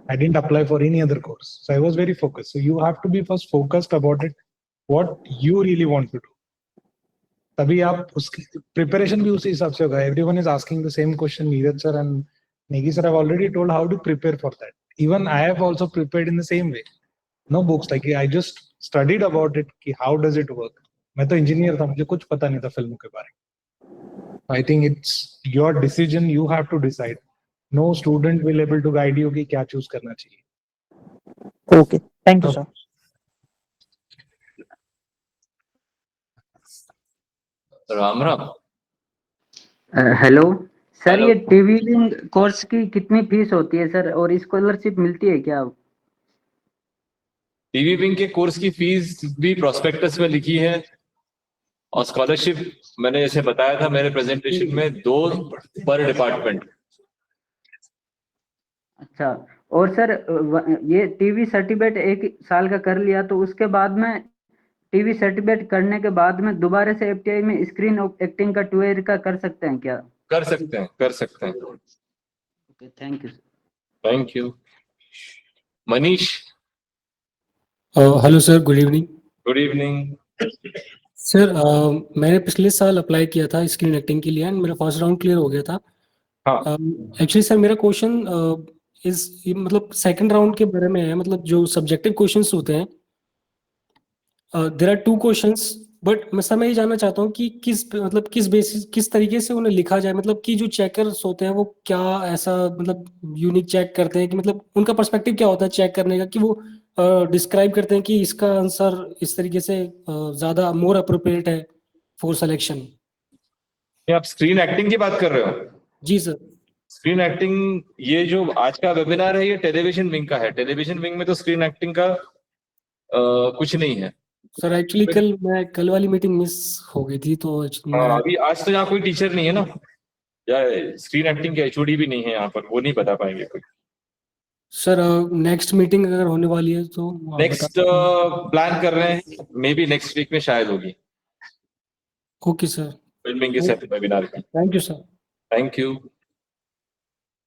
I didn't apply for any other course, so I was very focused. So you have to be first focused about it, what you really want to do. तभी आप उसकी preparation भी उसी हिसाब से होगा। Everyone is asking the same question, Neeraj sir and Negi sir have already told how to prepare for that. Even I have also prepared in the same way, no books, like I just studied about it कि how does it work. मैं तो engineer था, मुझे कुछ पता नहीं था film के बारे में। I think it's your decision, you have to decide. No student will able to guide you कि क्या चूज करना चाहिए। Okay, thank you sir. Ram Ram. Hello sir ये टीवी विंग कोर्स की कितनी फीस होती है सर, और स्कॉलरशिप मिलती है क्या? टीवी विंग के कोर्स की फीस भी प्रोस्पेक्टस में लिखी है, और स्कॉलरशिप मैंने जैसे बताया था मेरे प्रेजेंटेशन में 2 पर डिपार्टमेंट। अच्छा, और सर ये टीवी सर्टिफिकेट 1 साल का कर लिया तो उसके बाद में टीवी सर्टिफिकेट करने के बाद में दोबारा से एफटीआई में स्क्रीन एक्टिंग का 2 ईयर का कर सकते हैं क्या? कर सकते हैं, कर सकते हैं। Okay, thank you. Thank you. Manish. Hello sir, good evening. Good evening sir. मैंने पिछले साल अप्लाई किया था स्क्रीन एक्टिंग के लिए एंड मेरा फर्स्ट राउंड क्लियर हो गया था। एक्चुअली सर मेरा क्वेश्चन मतलब सेकंड राउंड के बारे में है, मतलब जो सब्जेक्टिव क्वेश्चंस होते हैं, देयर आर 2 क्वेश्चंस, बट मैं ये जानना चाहता हूँ कि किस बेसिस किस तरीके से उन्हें लिखा जाए, मतलब कि जो चेकर्स होते हैं वो क्या ऐसा मतलब यूनिक चेक करते हैं कि मतलब उनका पर्सपेक्टिव क्या होता है चेक करने का, कि वो डिस्क्राइब करते हैं कि इसका आंसर इस तरीके से ज्यादा मोर अप्रोप्रिएट है फॉर सिलेक्शन। क्या आप स्क्रीन एक्टिंग की बात कर रहे हो? जी सर। स्क्रीन एक्टिंग, ये जो आज का वेबिनार है ये टेलीविजन विंग का है। टेलीविजन विंग में तो स्क्रीन एक्टिंग का कुछ नहीं है सर। एक्चुअली कल वाली मीटिंग मिस हो गई थी तो अभी आज तो यहाँ कोई टीचर नहीं है ना, या स्क्रीन एक्टिंग के एचओडी भी नहीं है यहाँ पर, वो नहीं बता पाएंगे कोई। सर नेक्स्ट मीटिंग अगर होने वाली है तो नेक्स्ट प्लान कर रहे हैं, मे बी नेक्स्ट वीक में शायद होगी। Okay sir. फिल्मिंग के साथ वेबिनार का। Thank you sir. Thank you.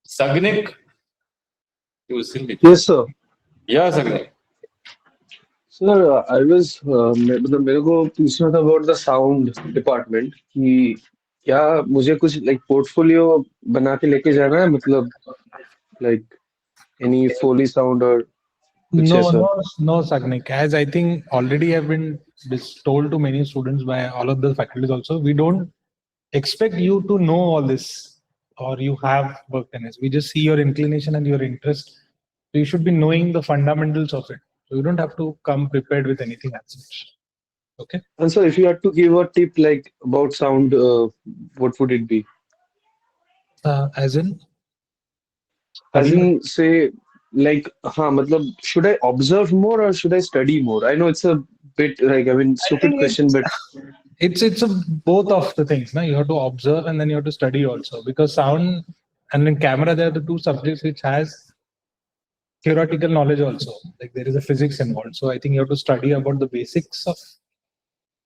Sagnik. Yes, sir. या सगनिक। Sir, I was मतलब मेरे को पूछना था about the sound department कि क्या मुझे कुछ like portfolio बना के लेके जाना है, मतलब like any Foley sound or कुछ No, ऐसा? no, Sagnik. As I think already have been told to many students by all of the faculties also, we don't expect you to know all this or you have worked in it. We just see your inclination and your interest. So you should be knowing the fundamentals of it. So you don't have to come prepared with anything as such. Okay. And so if you had to give a tip like about sound, what would it be? As in? As in say like, matlab, should I observe more or should I study more? I know it's a bit like, I mean, stupid question, but it's a, both of the things. You have to observe and then you have to study also, because sound and then camera, they are the 2 subjects which has theoretical knowledge also. Like there is a physics involved. So I think you have to study about the basics of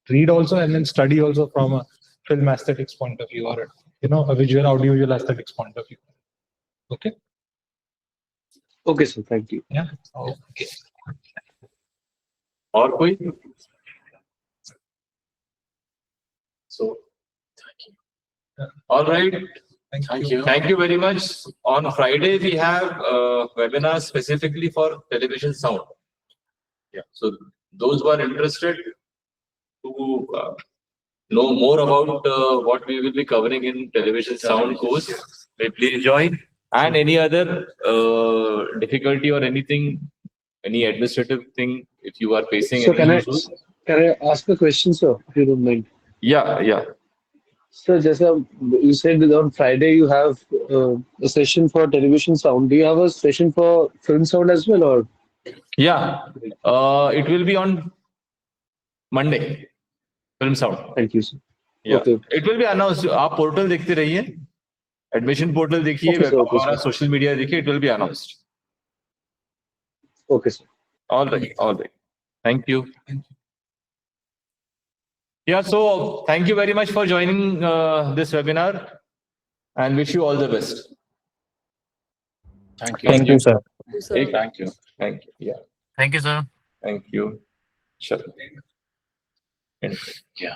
read also, and then study also from a film aesthetics point of view, or a visual audiovisual aesthetics point of view. Okay. Okay, sir. Thank you. Yeah. Okay. और कोई? So, thank you. All right. Thank you. Thank you very much. On Friday, we have a webinar specifically for television sound. Yeah. So those who are interested to know more about what we will be covering in television sound course, may please join. And any other difficulty or anything, any administrative thing, if you are facing so any issues. can I ask a question, sir, if you don't mind? Yeah. Sir, just you said that on Friday you have a session for television sound. Do you have a session for film sound as well, or? Yeah, it will be on Monday. Film sound. Thank you, sir. Yeah, Okay. it will be announced. आप portal देखते रहिए, admission portal देखिए, हमारा social media देखिए. It will be announced. Okay, sir. All right. Thank you. Yeah, so thank you very much for joining this webinar, and wish you all the best. Thank you. Thank you, sir. Thank you. Yeah. Thank you, sir. Thank you. Sure. Yeah.